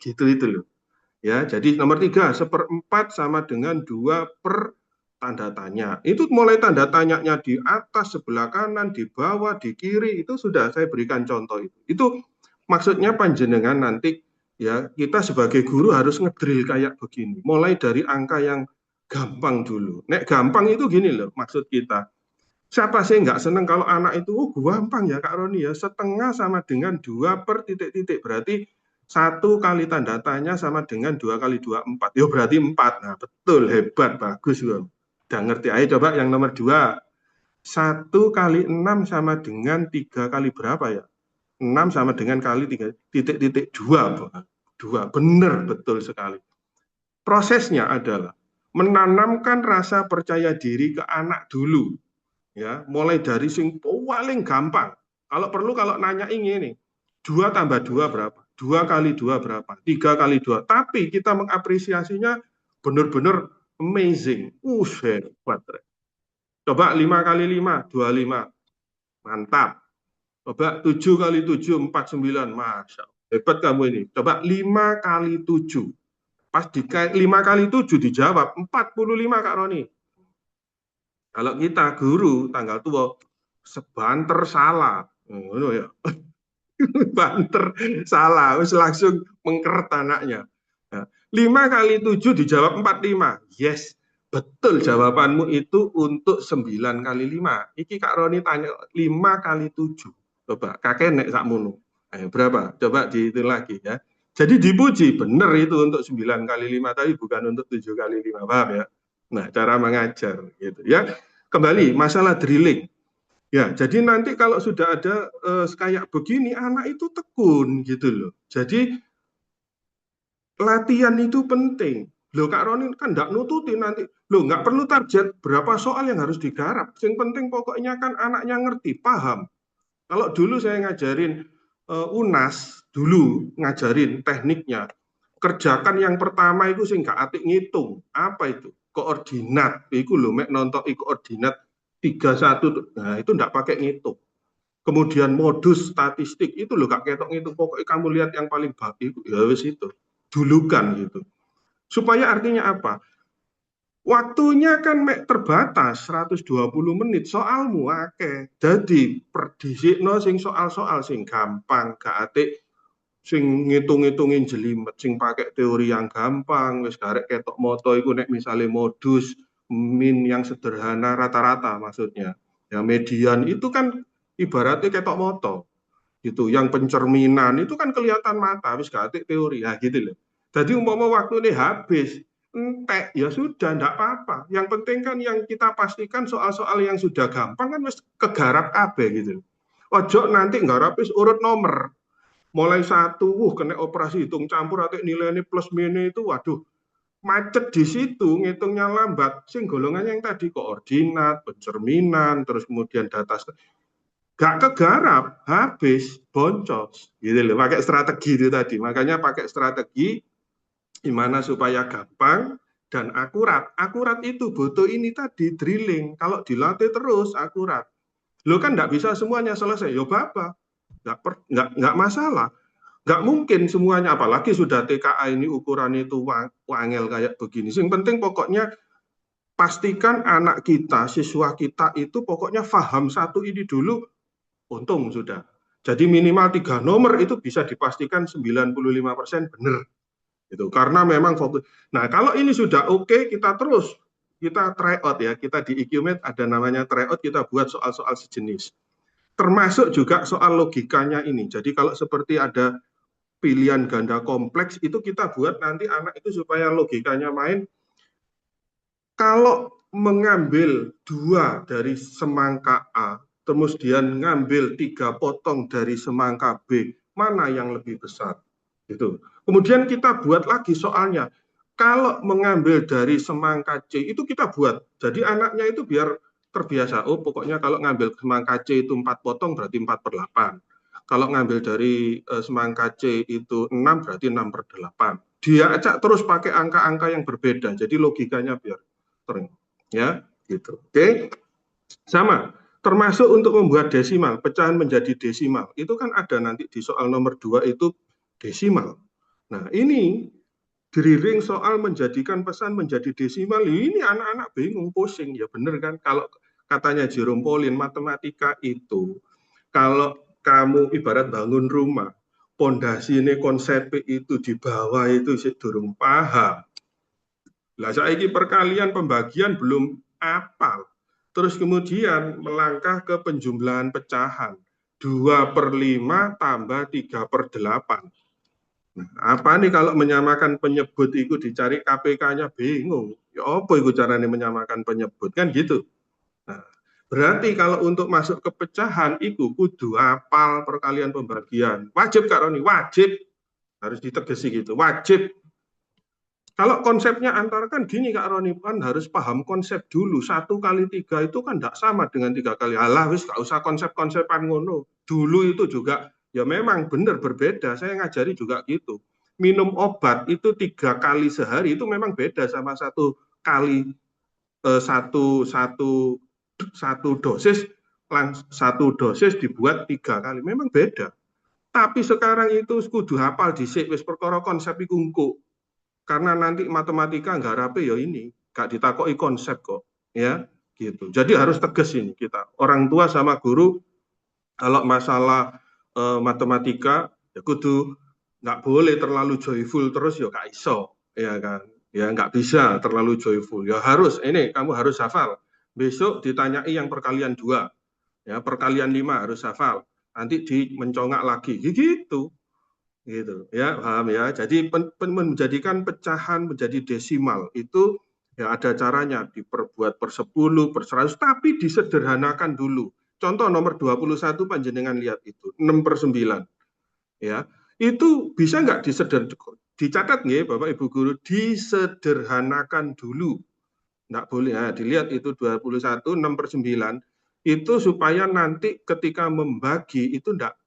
gitu itu loh. Ya, jadi nomor 3, 1/4 sama dengan 2 per tanda tanya. Itu mulai tanda tanyanya di atas, sebelah kanan, di bawah, di kiri, itu sudah saya berikan contoh itu. Itu maksudnya panjenengan nanti ya, kita sebagai guru harus ngedrill kayak begini. Mulai dari angka yang gampang dulu. Nek gampang itu gini loh, maksud kita. Siapa sih nggak seneng kalau anak itu, oh gampang ya Kak Roni ya, setengah sama dengan 2 per titik-titik. Berarti 1 kali tanda tanya sama dengan 2 kali 2, 4. Ya berarti 4. Nah betul, hebat, bagus loh. Udah ngerti. Ayo coba yang nomor 2. 1 kali 6 sama dengan 3 kali berapa ya? 6 sama dengan kali 3, titik-titik 2. 2, benar, betul sekali. Prosesnya adalah menanamkan rasa percaya diri ke anak dulu. Ya, mulai dari sing paling gampang. Kalau perlu kalau nanya ini, 2 tambah 2 berapa? 2 kali 2 berapa? 3 kali 2. Tapi kita mengapresiasinya benar-benar amazing. Hebat. Coba 5 kali 5, 25. Mantap. Coba 7 kali 7, 49. Masya Allah. Hebat kamu ini. Coba 5 kali 7. Pas di 5 kali 7 dijawab 45 Kak Roni. Kalau kita guru tanggal tua sebanter salah. Ya. Banter salah, wis langsung mengkeret anaknya. Nah, 5 kali 7 dijawab 45. Yes, betul jawabanmu itu untuk 9 kali 5. Iki Kak Roni tanya 5 kali 7. Coba kakek nek sakmono. Ayo berapa? Coba dihitung lagi ya. Jadi dipuji, benar itu untuk 9 kali 5 tapi bukan untuk 7 kali 5. Paham ya? Nah, cara mengajar gitu ya. Kembali masalah drilling. Ya, jadi nanti kalau sudah ada kayak begini anak itu tekun gitu loh. Jadi latihan itu penting. Loh Kak Roni kan enggak nututin nanti. Loh nggak perlu target berapa soal yang harus digarap. Yang penting pokoknya kan anaknya ngerti, paham. Kalau dulu saya ngajarin UNAS, dulu ngajarin tekniknya. Kerjakan yang pertama itu sing gak atik ngitung. Apa itu? Koordinat. Iku lho mek nontoki koordinat 31. Nah, itu enggak pakai ngitung. Kemudian modus statistik itu loh gak ketok ngitung. Pokoknya kamu lihat yang paling bagus itu ya wis itu. Dulukan gitu. Supaya artinya apa? Waktunya kan mek terbatas 120 menit, soalmu akeh. Jadi perdisikno sing soal-soal sing gampang, gak atik sing ngitung-ngitungin jelimet, sing pakai teori yang gampang, wis garek ketok moto iku nek misalnya modus min yang sederhana rata-rata maksudnya. Ya median itu kan ibaratnya ketok moto. Gitu. Yang pencerminan itu kan kelihatan mata, wis gak atik teori. Ya gitu loh. Jadi umpama waktu ini habis, entek ya sudah enggak apa-apa. Yang penting kan yang kita pastikan soal-soal yang sudah gampang kan wis kegarap kabeh gitu. Ojo nanti nggarap wis urut nomor. Mulai 1 kena operasi hitung campur atau nilainya plus minus itu waduh macet di situ, ngitungnya lambat. Sing golongannya yang tadi koordinat, pencerminan, terus kemudian data gak kegarap, habis, boncos. Gitu loh, pakai strategi itu tadi. Makanya pakai strategi gimana supaya gampang dan akurat. Akurat itu butuh ini tadi, drilling. Kalau dilatih terus, akurat. Lo kan nggak bisa semuanya selesai. Yo Bapak, nggak masalah. Nggak mungkin semuanya, apalagi sudah TKA ini ukuran itu wangel kayak begini. Yang penting pokoknya pastikan anak kita, siswa kita itu pokoknya paham satu ini dulu, untung sudah. Jadi minimal 3 nomor itu bisa dipastikan 95% benar. Itu karena memang fokus. Nah kalau ini sudah oke, kita terus kita try out ya. Kita di IQMate ada namanya try out, kita buat soal-soal sejenis. Termasuk juga soal logikanya ini. Jadi kalau seperti ada pilihan ganda kompleks itu kita buat nanti anak itu supaya logikanya main. Kalau mengambil 2 dari semangka A, kemudian ngambil 3 potong dari semangka B, mana yang lebih besar? Gitu. Kemudian kita buat lagi soalnya. Kalau mengambil dari semangka C itu kita buat. Jadi anaknya itu biar terbiasa. Oh pokoknya kalau ngambil semangka C itu 4 potong berarti 4/8. Kalau ngambil dari semangka C itu 6 berarti 6/8. Dia acak terus pakai angka-angka yang berbeda. Jadi logikanya biar sering. Ya, gitu. Oke. Sama. Termasuk untuk membuat desimal, pecahan menjadi desimal. Itu kan ada nanti di soal nomor 2 itu desimal. Nah, ini Driring soal menjadikan pesan menjadi desimal, ini anak-anak bingung, pusing. Ya bener kan, kalau katanya Jerome Pauline, matematika itu, kalau kamu ibarat bangun rumah, pondasi ini konsep itu di bawah itu sih durung paham. Lah saiki perkalian pembagian belum apal. Terus kemudian melangkah ke penjumlahan pecahan. 2/5 tambah 3/8. Nah, apa nih kalau menyamakan penyebut itu dicari KPK-nya bingung. Ya apa itu caranya menyamakan penyebut kan gitu. Nah, berarti kalau untuk masuk ke pecahan itu kudu apal perkalian pembagian. Wajib Kak Roni, wajib. Harus ditegesi gitu, wajib. Kalau konsepnya antara kan gini Kak Roni, kan harus paham konsep dulu. 1 kali 3 itu kan tidak sama dengan 3 kali. Alah, wis gak usah konsep-konsepan ngono. Dulu itu juga ya memang benar berbeda. Saya ngajari juga gitu. Minum obat itu 3 kali sehari itu memang beda sama 1 kali satu dosis, 1 dosis dibuat 3 kali. Memang beda. Tapi sekarang itu kudu hafal dhisik wis perkara konsep iku engko. Karena nanti matematika nggak rapi ya ini, nggak ditakoki konsep kok, ya gitu. Jadi harus tegas ini kita, orang tua sama guru, kalau masalah matematika ya kudu nggak boleh terlalu joyful terus ya gak iso, ya kan, ya nggak bisa terlalu joyful, ya harus ini kamu harus hafal. Besok ditanyai yang perkalian 2, ya perkalian 5 harus hafal. Nanti mencongak lagi, gitu. Gitu ya, paham ya. Jadi menjadikan pecahan menjadi desimal itu ya ada caranya, diperbuat per 10, per 100, tapi disederhanakan dulu. Contoh nomor 21 panjenengan lihat itu 6/9 ya. Itu bisa nggak dicatat nggih Bapak Ibu guru, disederhanakan dulu. Nggak boleh. Nah, dilihat itu 21 6/9 itu supaya nanti ketika membagi itu tidak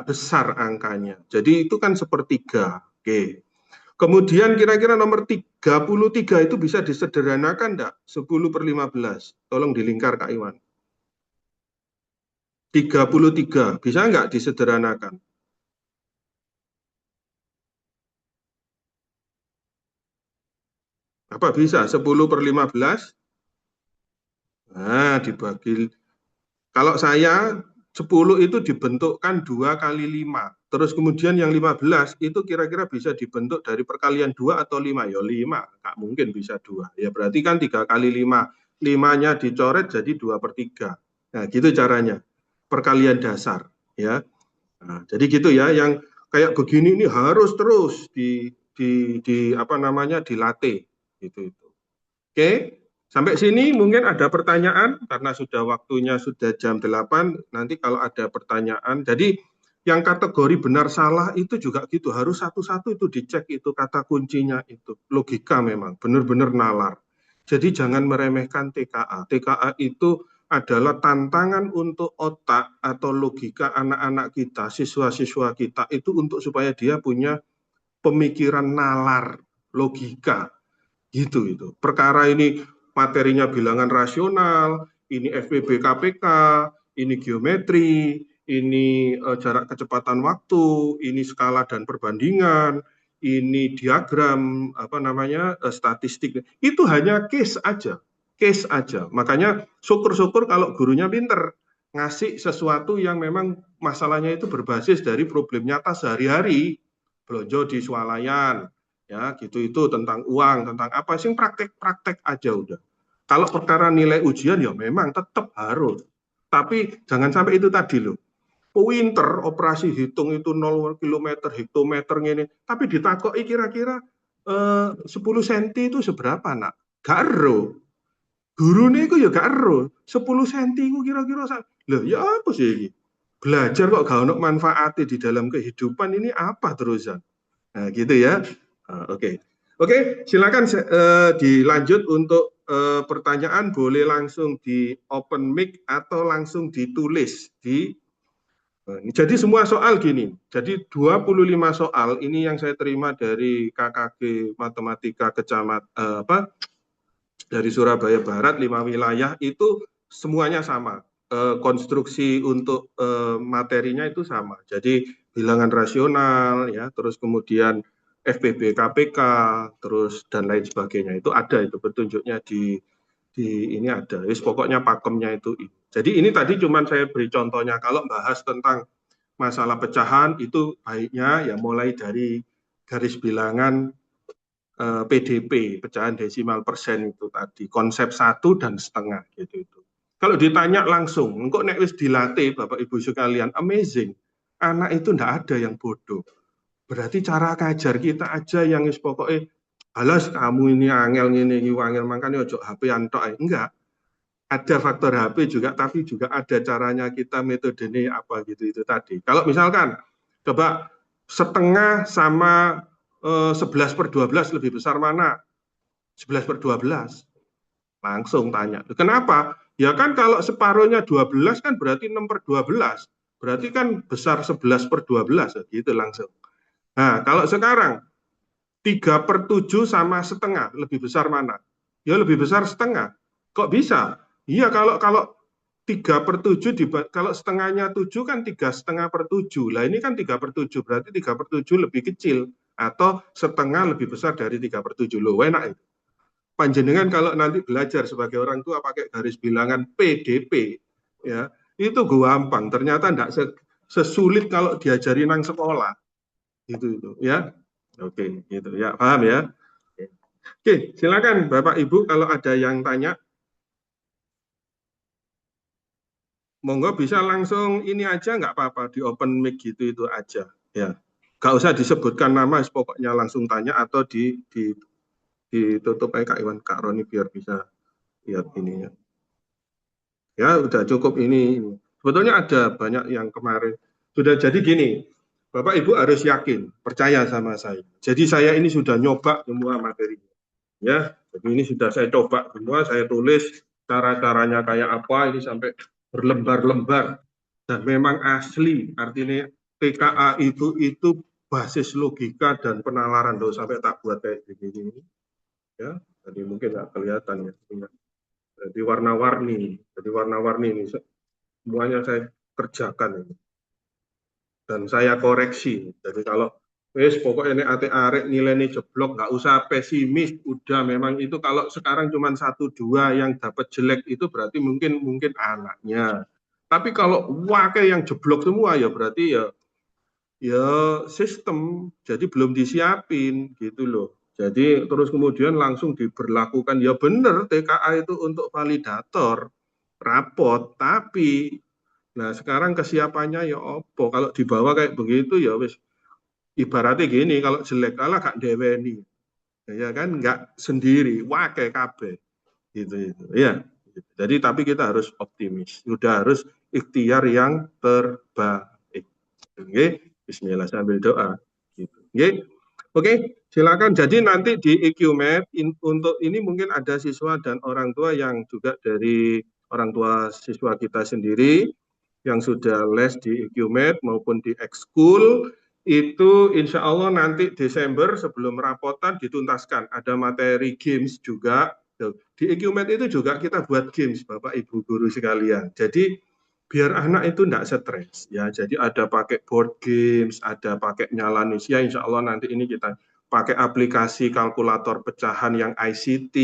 besar angkanya. Jadi itu kan sepertiga. Oke. Kemudian kira-kira nomor 33 itu bisa disederhanakan enggak? 10/15. Tolong dilingkar Kak Iwan. 33 bisa enggak disederhanakan? Apa bisa? 10/15? Nah, dibagi. Kalau saya 10 itu dibentukkan 2 kali 5. Terus kemudian yang 15 itu kira-kira bisa dibentuk dari perkalian 2 atau 5? Ya 5, nggak mungkin bisa 2. Ya berarti kan 3 kali 5. 5-nya dicoret jadi 2/3. Nah gitu caranya. Perkalian dasar. Ya. Nah, jadi gitu ya, yang kayak begini ini harus terus dilatih. Gitu. Oke. Sampai sini mungkin ada pertanyaan, karena sudah waktunya sudah jam 8, nanti kalau ada pertanyaan. Jadi yang kategori benar salah itu juga gitu, harus satu-satu itu dicek, itu kata kuncinya itu. Logika memang, benar-benar nalar. Jadi jangan meremehkan TKA. TKA itu adalah tantangan untuk otak atau logika anak-anak kita, siswa-siswa kita, itu untuk supaya dia punya pemikiran nalar, logika. Gitu itu. Perkara ini materinya bilangan rasional, ini FPB KPK, ini geometri, ini jarak kecepatan waktu, ini skala dan perbandingan, ini diagram statistik. Itu hanya case aja. Makanya syukur-syukur kalau gurunya pinter ngasih sesuatu yang memang masalahnya itu berbasis dari problem nyata sehari-hari. Belanja di swalayan, ya gitu, itu tentang uang, tentang apa sih, praktek aja udah. Kalau perkara nilai ujian ya memang tetap harus, tapi jangan sampai itu tadi loh, pinter operasi hitung itu 0 km hektometer ini, tapi ditakoki kira-kira 10 cm itu seberapa nak, gak ero, gurune itu ya gak ero, 10 cm itu kira-kira loh ya apa sih ini, belajar kok gak ono manfaatnya di dalam kehidupan ini apa terusan. Nah gitu ya. Oke, silakan dilanjut untuk pertanyaan, boleh langsung di open mic atau langsung ditulis di. Jadi semua soal gini. Jadi 25 soal ini yang saya terima dari KKG Matematika dari Surabaya Barat 5 wilayah itu semuanya sama. Konstruksi untuk materinya itu sama. Jadi bilangan rasional ya, terus kemudian FPB KPK, terus dan lain sebagainya. Itu ada itu petunjuknya di ini ada. Pokoknya pakemnya itu. Jadi ini tadi cuman saya beri contohnya. Kalau bahas tentang masalah pecahan itu baiknya ya mulai dari garis bilangan PDP, pecahan desimal persen itu tadi, konsep 1,5 gitu itu. Kalau ditanya langsung, kok nek wis dilatih Bapak Ibu sekalian, amazing. Anak itu ndak ada yang bodoh. Berarti cara ngajar kita aja yang wis pokoknya alas kamu ini angel ngene iki angel makanya ojo HP antok. Enggak. Ada faktor HP juga, tapi juga ada caranya kita metodenya apa gitu itu tadi. Kalau misalkan coba setengah sama 11/12 lebih besar mana? 11/12. Langsung tanya. Kenapa? Ya kan kalau separuhnya 12 kan berarti 6/12. Berarti kan besar 11/12 gitu langsung. Nah, kalau sekarang 3/7 sama setengah lebih besar mana? Ya lebih besar setengah. Kok bisa? Iya kalau 3/7 kalau setengahnya 7 kan 3,5/7. Lah ini kan 3/7 berarti 3/7 lebih kecil atau setengah lebih besar dari 3/7. Loh, enak itu. Panjenengan kalau nanti belajar sebagai orang tua pakai garis bilangan PDP ya, itu gampang. Ternyata enggak sesulit kalau diajari nang sekolah. Itu ya. Oke, gitu ya. Paham ya? Oke, silakan Bapak Ibu kalau ada yang tanya. Monggo bisa langsung ini aja nggak apa-apa di open mic gitu itu aja ya. Nggak usah disebutkan nama, pokoknya langsung tanya atau ditutup Kak Iwan, Kak Roni biar bisa lihat ininya. Ya udah cukup ini. Sebetulnya ada banyak yang kemarin sudah jadi gini. Bapak Ibu harus yakin, percaya sama saya. Jadi saya ini sudah nyoba semua materinya. Ya, jadi ini sudah saya coba semua, saya tulis cara-caranya kayak apa ini sampai berlembar-lembar dan memang asli, artinya TKA itu basis logika dan penalaran. Loh, sampai tak buat kayak begini ya, jadi mungkin nggak kelihatan ya, jadi warna-warni ini semuanya saya kerjakan ini dan saya koreksi. Jadi kalau wes pokoknya ini arek nilainya jeblok, nggak usah pesimis, udah memang itu kalau sekarang cuma 1-2 yang dapat jelek itu berarti mungkin anaknya. Tapi kalau wakai yang jeblok semua ya berarti ya sistem, jadi belum disiapin gitu loh. Jadi terus kemudian langsung diberlakukan ya benar TKA itu untuk validator rapot, tapi nah sekarang kesiapannya ya opo kalau dibawa kayak begitu ya wes. Ibaratnya gini, kalau jelek kalah gak deweni, ya kan nggak sendiri, wakai kabeh, gitu ya. Jadi tapi kita harus optimis, sudah harus ikhtiar yang terbaik. Oke, Bismillah sambil doa. Gitu. Oke, silakan. Jadi nanti di EQMAT untuk ini mungkin ada siswa dan orang tua yang juga dari orang tua siswa kita sendiri yang sudah les di EQMAT maupun di ekskul. Itu insya Allah nanti Desember sebelum rapotan dituntaskan. Ada materi games juga. Di EQMAT itu juga kita buat games, Bapak Ibu guru sekalian. Jadi biar anak itu tidak stres. Ya, jadi ada pakai board games, ada pakai Nyalanesia. Insya Allah nanti ini kita pakai aplikasi kalkulator pecahan yang ICT,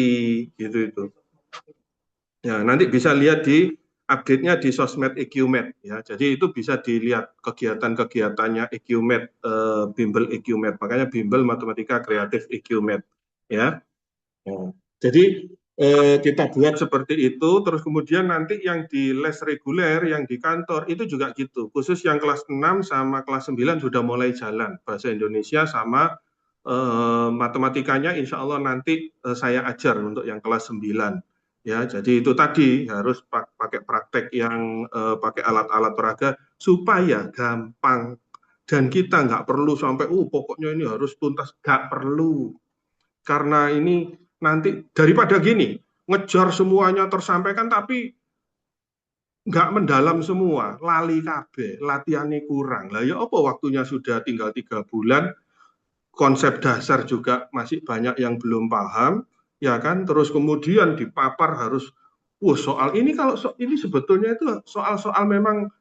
gitu itu. Ya, nanti bisa lihat di update-nya di sosmed EQMAT ya. Jadi itu bisa dilihat kegiatan-kegiatannya EQMAT, bimbel EQMAT. Makanya bimbel matematika kreatif EQMAT ya. Jadi kita buat seperti itu, terus kemudian nanti yang di les reguler, yang di kantor itu juga gitu. Khusus yang kelas 6 sama kelas 9 sudah mulai jalan bahasa Indonesia sama matematikanya insya Allah nanti saya ajar untuk yang kelas 9. Ya, jadi itu tadi harus pakai praktek yang pakai alat-alat peraga supaya gampang dan kita nggak perlu sampai pokoknya ini harus tuntas, nggak perlu karena ini nanti daripada gini ngejar semuanya tersampaikan tapi nggak mendalam semua, lali kabeh, latihannya kurang lah ya apa waktunya sudah tinggal 3 bulan, konsep dasar juga masih banyak yang belum paham. Ya kan, terus kemudian dipapar harus, soal ini kalau ini sebetulnya itu soal-soal memang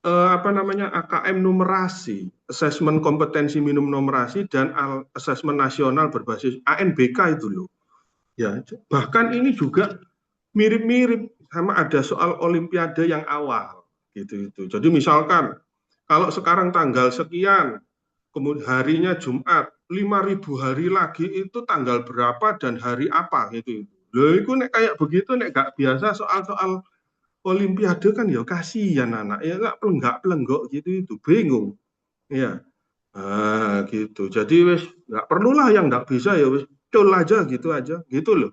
apa namanya AKM numerasi, asesmen kompetensi minimum numerasi dan asesmen nasional berbasis ANBK itu loh. Ya, bahkan ini juga mirip-mirip sama ada soal olimpiade yang awal gitu itu. Jadi misalkan kalau sekarang tanggal sekian, kemudian harinya Jumat, 5.000 hari lagi itu tanggal berapa dan hari apa gitu. Loh itu nek kayak begitu nek gak biasa soal-soal olimpiade kan ya kasihan anak ya nggak pelenggok gitu itu bingung ya gitu jadi wes nggak perlulah yang nggak bisa ya wes cul aja gitu loh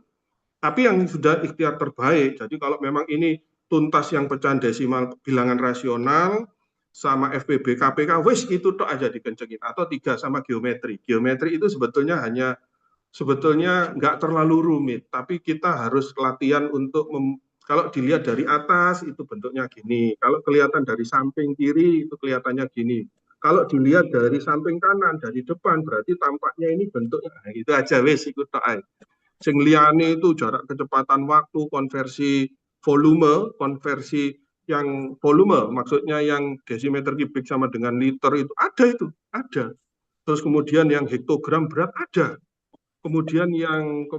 tapi yang sudah ikhtiar terbaik jadi kalau memang ini tuntas yang pecahan desimal bilangan rasional sama FPB KPK wes itu tok aja dikencengin atau 3 sama geometri itu sebetulnya nggak terlalu rumit tapi kita harus latihan untuk kalau dilihat dari atas itu bentuknya gini, kalau kelihatan dari samping kiri itu kelihatannya gini. Kalau dilihat dari samping kanan, dari depan berarti tampaknya ini bentuknya. Nah, itu aja wes ikut ae. Sing liyane itu jarak kecepatan waktu, konversi yang volume maksudnya yang desimeter kubik sama dengan liter itu, ada. Terus kemudian yang hektogram berat ada. Kemudian yang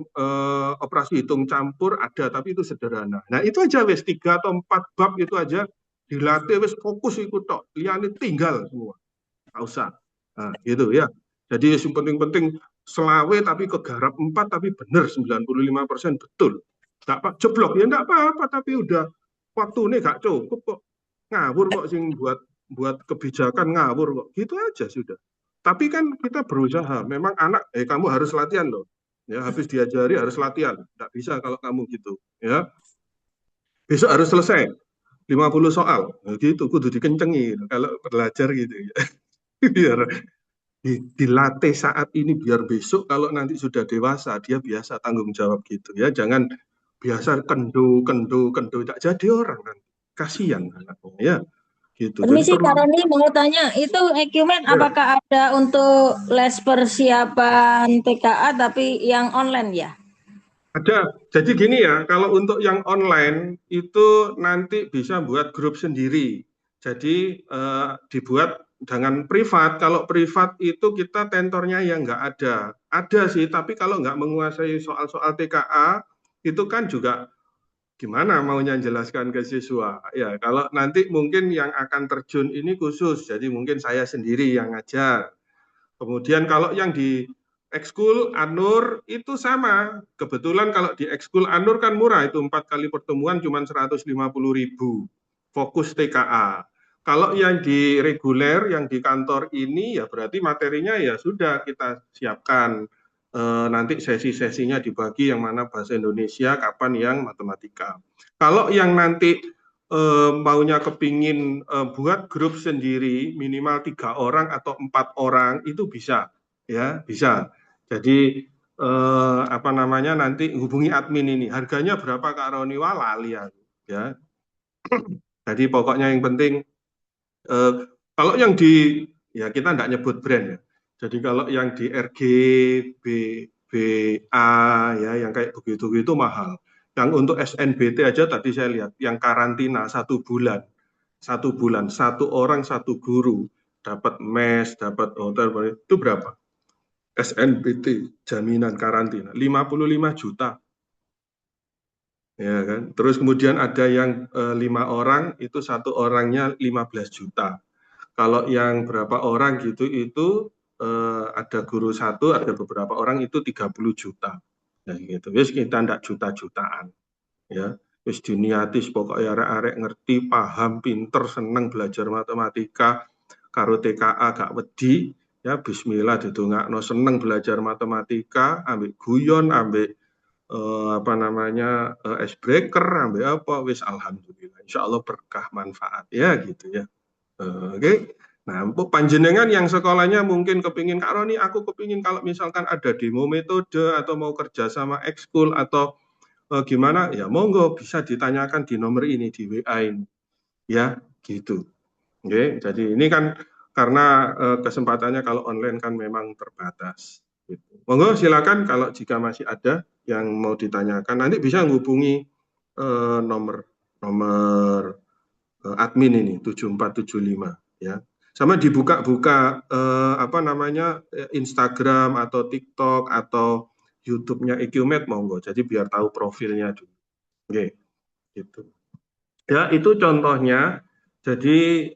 operasi hitung campur ada, tapi itu sederhana. Nah itu aja wes 3 atau 4 bab itu aja dilatih wes fokus ikut tok. Liane tinggal semua, nggak usah. Nah, gitu ya. Jadi yang penting-penting selawe tapi kegarap 4 tapi benar 95% betul. Nggak pak jeblok ya nggak apa-apa tapi udah waktu ini nggak cukup kok ngawur kok sing buat kebijakan ngawur kok gitu aja sudah. Tapi kan kita berusaha, memang anak, kamu harus latihan loh. Ya, habis diajari harus latihan. Nggak bisa kalau kamu gitu. Ya, besok harus selesai 50 soal. Nah, gitu, kudu dikencengi kalau belajar gitu. Ya. Biar dilatih saat ini, biar besok kalau nanti sudah dewasa, dia biasa tanggung jawab gitu. Ya, jangan biasa kendo, tak jadi orang kan. Kasihan anaknya. Ya. Gitu. Permisi Kak Roni mau tanya, itu Equmed apakah ada untuk les persiapan TKA tapi yang online ya? Ada. Jadi gini ya, kalau untuk yang online itu nanti bisa buat grup sendiri. Jadi dibuat dengan privat. Kalau privat itu kita tentornya yang nggak ada. Ada sih, tapi kalau nggak menguasai soal-soal TKA itu kan juga gimana maunya jelaskan ke siswa. Ya, kalau nanti mungkin yang akan terjun ini khusus, jadi mungkin saya sendiri yang ngajar. Kemudian kalau yang di ekskul Anur itu sama. Kebetulan kalau di ekskul Anur kan murah, itu 4 kali pertemuan cuma 150.000. Fokus TKA. Kalau yang di reguler, yang di kantor ini ya berarti materinya ya sudah kita siapkan. Nanti sesi-sesinya dibagi yang mana bahasa Indonesia, kapan yang matematika. Kalau yang nanti maunya kepingin buat grup sendiri minimal 3 orang atau 4 orang itu bisa, ya bisa. Jadi apa namanya nanti hubungi admin ini. Harganya berapa Kak Roni? Wah lali ya. Jadi pokoknya yang penting kalau yang di ya kita enggak nyebut brand ya. Jadi kalau yang di RG, BA ya yang kayak begitu mahal. Yang untuk SNBT aja tadi saya lihat yang karantina 1 bulan. 1 bulan, 1 orang 1 guru dapat mes, dapat hotel itu berapa? SNBT jaminan karantina 55 juta. Ya kan? Terus kemudian ada yang 5 orang itu 1 orangnya 15 juta. Kalau yang berapa orang gitu itu ada guru 1, ada beberapa orang itu 30 juta. Ya gitu. Wis kita ndak juta-jutaan. Ya. Wis diniati pokoknya arek-arek ngerti, paham, pinter, seneng belajar matematika karo TKA gak wedi, ya bismillah didongakno seneng belajar matematika, ambek guyon, ambek apa namanya icebreaker, ambek apa wis alhamdulillah. Insyaallah berkah manfaat ya gitu ya. Oke. Nah, panjenengan yang sekolahnya mungkin kepingin Kak Roni, aku kepingin kalau misalkan ada demo metode atau mau kerja sama ekskul atau gimana, ya monggo bisa ditanyakan di nomor ini, di WA ini. Ya, gitu. Oke, jadi ini kan karena kesempatannya kalau online kan memang terbatas. Gitu. Monggo silakan kalau jika masih ada yang mau ditanyakan, nanti bisa menghubungi nomor admin ini 7475 ya. Sama dibuka-buka Instagram atau TikTok atau YouTube-nya EQMed monggo. Jadi biar tahu profilnya dulu. Oke, gitu. Ya, itu contohnya. Jadi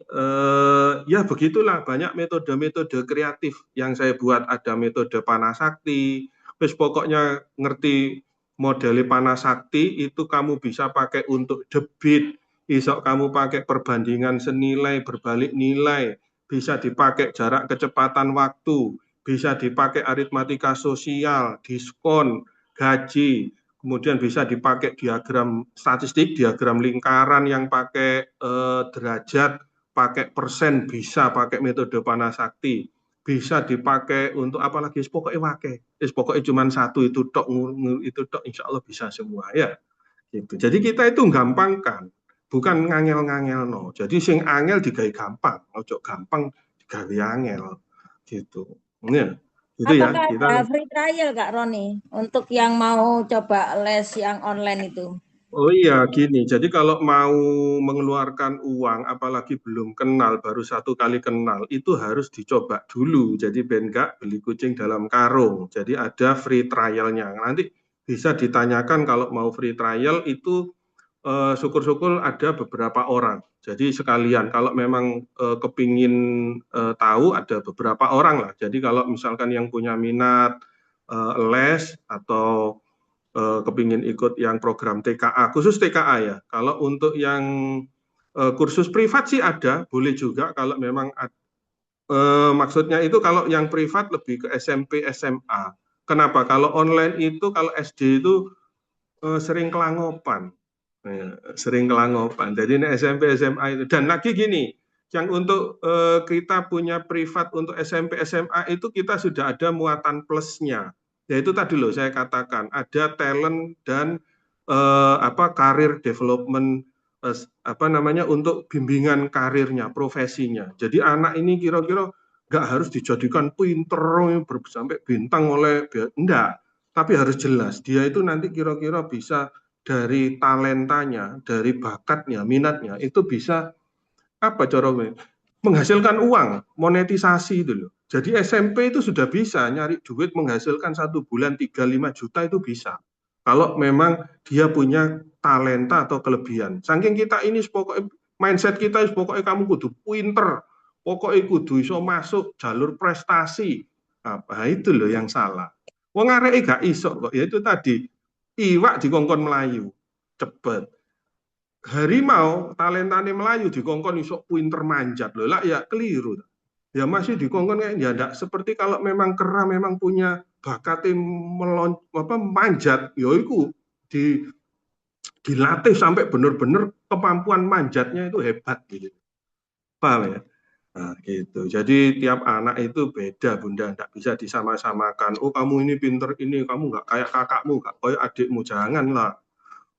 ya begitulah, banyak metode-metode kreatif yang saya buat. Ada metode Panasakti, terus pokoknya ngerti model Panasakti itu kamu bisa pakai untuk debit, besok kamu pakai perbandingan senilai, berbalik nilai, bisa dipakai jarak kecepatan waktu, bisa dipakai aritmatika sosial, diskon, gaji, kemudian bisa dipakai diagram statistik, diagram lingkaran yang pakai derajat, pakai persen, bisa pakai metode Panasakti, bisa dipakai untuk apalagi, pokoknya pakai, pokoknya cuma satu itu tok, insya Allah bisa semua ya. Gitu. Jadi kita itu gampangkan, bukan ngangel-ngangel no. Jadi sing angel digawe gampang, ojo gampang digawe angel, gitu. Ya. Itu ya, Apakah kita ada free trial Kak Roni untuk yang mau coba les yang online itu? Oh iya, gini. Jadi kalau mau mengeluarkan uang, apalagi belum kenal, baru satu kali kenal, itu harus dicoba dulu. Jadi ben nggak beli kucing dalam karung. Jadi ada free trialnya. Nanti bisa ditanyakan kalau mau free trial itu syukur-syukur ada beberapa orang. Jadi sekalian kalau memang kepingin tahu, ada beberapa orang lah. Jadi kalau misalkan yang punya minat les atau kepingin ikut yang program TKA, khusus TKA ya. Kalau untuk yang kursus privat sih ada, boleh juga kalau memang maksudnya itu kalau yang privat lebih ke SMP, SMA. Kenapa? Kalau online itu, kalau SD itu sering kelangopan. Sering kelangopan. Jadi ini SMP, SMA itu. Dan lagi gini, yang untuk kita punya privat untuk SMP, SMA itu kita sudah ada muatan plusnya. Ya itu tadi loh saya katakan, ada talent dan karir development untuk bimbingan karirnya, profesinya. Jadi anak ini kira-kira nggak harus dijadikan pinter sampai bintang oleh enggak, tapi harus jelas dia itu nanti kira-kira bisa dari talentanya, dari bakatnya, minatnya itu bisa menghasilkan uang, monetisasi itu loh. Jadi SMP itu sudah bisa nyari duit menghasilkan 1 bulan 3-5 juta itu bisa. Kalau memang dia punya talenta atau kelebihan. Saking kita ini pokoknya mindset kita pokoknya kamu kudu pinter, pokoknya kudu iso masuk jalur prestasi. Apa itu loh yang salah. Wong areke gak iso kok. Ya itu tadi. Iwak dikongkon melayu, cepet. Harimau talentane melayu dikongkon iso pinter manjat loh lah ya keliru. Ya masih dikongkon kayak ya enggak seperti kalau memang kera memang punya bakatnya manjat, ya itu dilatih sampai benar-benar kemampuan manjatnya itu hebat gitu. Paham ya? Nah, gitu. Jadi tiap anak itu beda, Bunda, enggak bisa disama-samakan. Oh, kamu ini pinter ini, kamu enggak kayak kakakmu, enggak kayak adikmu, janganlah.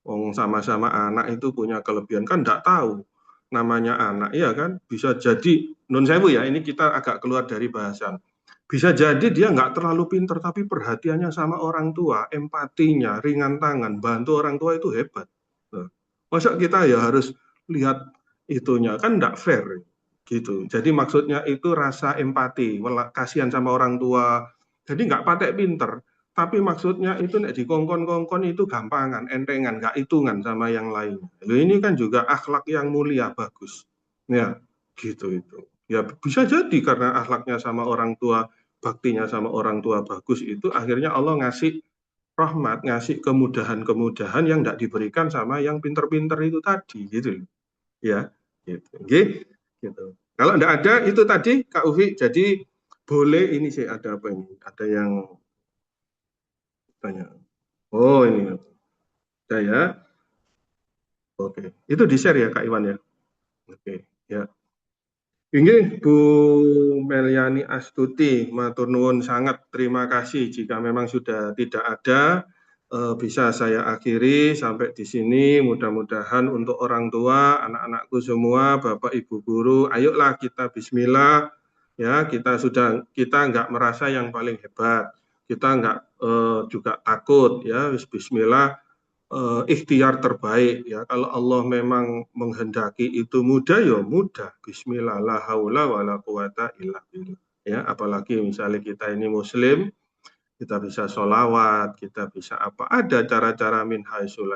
Wong sama-sama anak itu punya kelebihan kan enggak tahu namanya anak, iya kan? Bisa jadi nun sewu ya, ini kita agak keluar dari bahasan. Bisa jadi dia nggak terlalu pinter, tapi perhatiannya sama orang tua, empatinya, ringan tangan, bantu orang tua itu hebat. Nah, masa kita ya harus lihat itunya, kan nggak fair gitu. Jadi maksudnya itu rasa empati, kasihan sama orang tua. Jadi nggak patek pinter, tapi maksudnya itu nek dikongkon-kongkon itu gampangan, entengan, nggak hitungan sama yang lain. Lalu ini kan juga akhlak yang mulia, bagus. Ya, gitu itu. Ya bisa jadi karena akhlaknya sama orang tua, baktinya sama orang tua bagus itu, akhirnya Allah ngasih rahmat, ngasih kemudahan-kemudahan yang tidak diberikan sama yang pinter-pinter itu tadi, gitu. Ya, gitu. Gitu. Kalau tidak ada itu tadi, Kak Ufi, jadi boleh ini sih ada apa ini? Ada yang tanya. Oh ini, saya. Oke, itu di share ya Kak Iwan ya. Oke, ya. Ini Bu Meliani Astuti, matur nuwun sangat, terima kasih. Jika memang sudah tidak ada, bisa saya akhiri sampai di sini. Mudah-mudahan untuk orang tua, anak-anakku semua, Bapak Ibu guru, ayolah kita Bismillah. Ya, kita nggak merasa yang paling hebat, kita nggak juga takut ya. Bismillah. ikhtiar terbaik ya. Kalau Allah memang menghendaki itu mudah ya mudah. Bismillah la haula wala quwata illa billah. Ya, apalagi misalnya kita ini muslim, kita bisa sholawat, kita bisa apa, ada cara-cara min haitsu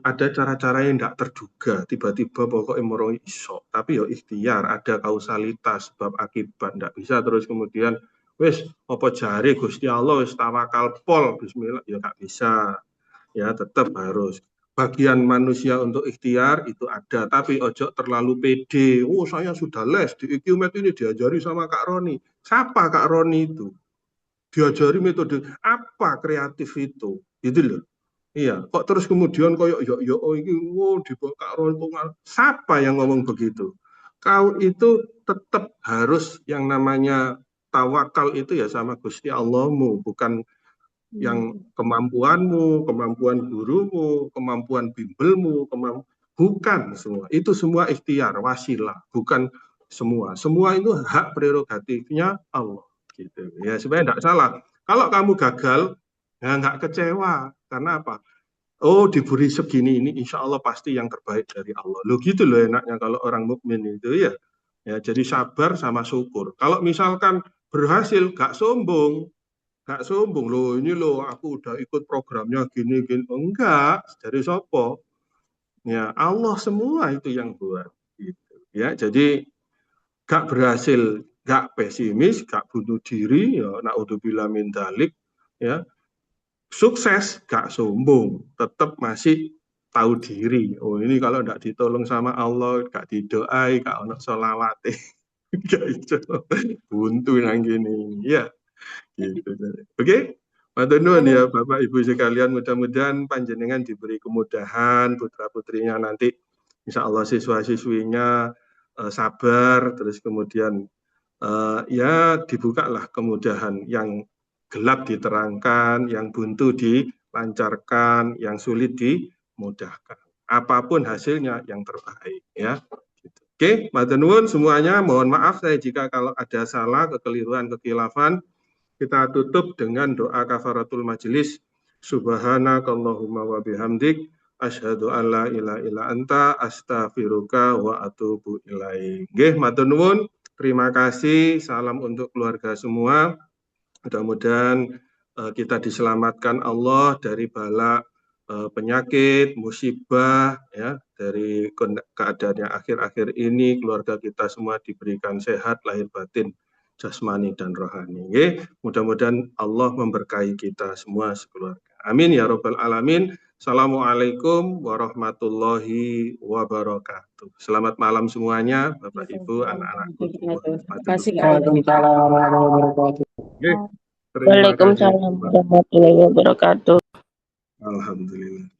ada cara-cara yang tidak terduga, tiba-tiba pokoknya moro iso, tapi ya ikhtiar, ada kausalitas sebab akibat, tidak bisa terus kemudian wis apa jari Gusti Allah wis tawakal pol bismillah, ya nggak bisa, ya tetap harus bagian manusia untuk ikhtiar itu ada, tapi ojo terlalu pede. Oh saya sudah les di IQMED ini diajari sama Kak Roni. Siapa Kak Roni itu? Diajari metode apa kreatif itu, gitu loh. Iya, kok terus kemudian koyok yo oh iki dibawa Kak Rontungan. Siapa yang ngomong begitu? Kau itu tetap harus yang namanya tawakal itu ya sama Gusti Allahmu, bukan yang kemampuanmu, kemampuan gurumu, kemampuan bimbelmu, bukan semua. Itu semua ikhtiar, wasilah, bukan semua. Semua itu hak prerogatifnya Allah. Gitu. Ya, supaya tidak salah. Kalau kamu gagal, ya nggak kecewa. Karena apa? Oh, diberi segini ini, insya Allah pasti yang terbaik dari Allah. Loh gitu loh enaknya kalau orang mukmin itu ya. Ya, jadi sabar sama syukur. Kalau misalkan berhasil, gak sombong. Gak sombong loh, ini loh aku udah ikut programnya gini-gini. Enggak, dari sopo. Ya, Allah semua itu yang buat. Gitu. Ya, jadi gak berhasil, gak pesimis, gak bunuh diri, ya naudzubillah min dzalik, ya. Sukses, gak sombong, tetap masih tahu diri. Oh ini kalau tidak ditolong sama Allah, gak didoai, gak ono sholawate, gak iso buntu nang gini, ya. Gitu. Oke, matur nuwun ya Bapak Ibu sekalian, mudah-mudahan panjenengan diberi kemudahan, putra putrinya nanti, insya Allah siswa-siswinya sabar, terus kemudian ya dibukalah kemudahan yang gelap diterangkan, yang buntu dilancarkan, yang sulit dimudahkan. Apapun hasilnya yang terbaik ya. Gitu. Oke, matur nuwun semuanya. Mohon maaf saya jika kalau ada salah, kekeliruan, kekhilafan. Kita tutup dengan doa kafaratul majelis. Subhanakallahumma wa bihamdik asyhadu an la ilaha illa anta astaghfiruka wa atubu ilaik. Nggih, matur nuwun. Terima kasih. Salam untuk keluarga semua. Mudah-mudahan kita diselamatkan Allah dari bala penyakit, musibah, ya, dari keadaan yang akhir-akhir ini, keluarga kita semua diberikan sehat, lahir batin, jasmani dan rohani. Mudah-mudahan Allah memberkahi kita semua sekeluarga. Amin ya robbal alamin. Assalamualaikum warahmatullahi wabarakatuh. Selamat malam semuanya, Bapak Ibu, anak-anakku. Terima kasih. Waalaikumsalam warahmatullahi wabarakatuh. Terima kasih. Waalaikumsalam warahmatullahi wabarakatuh. Alhamdulillah.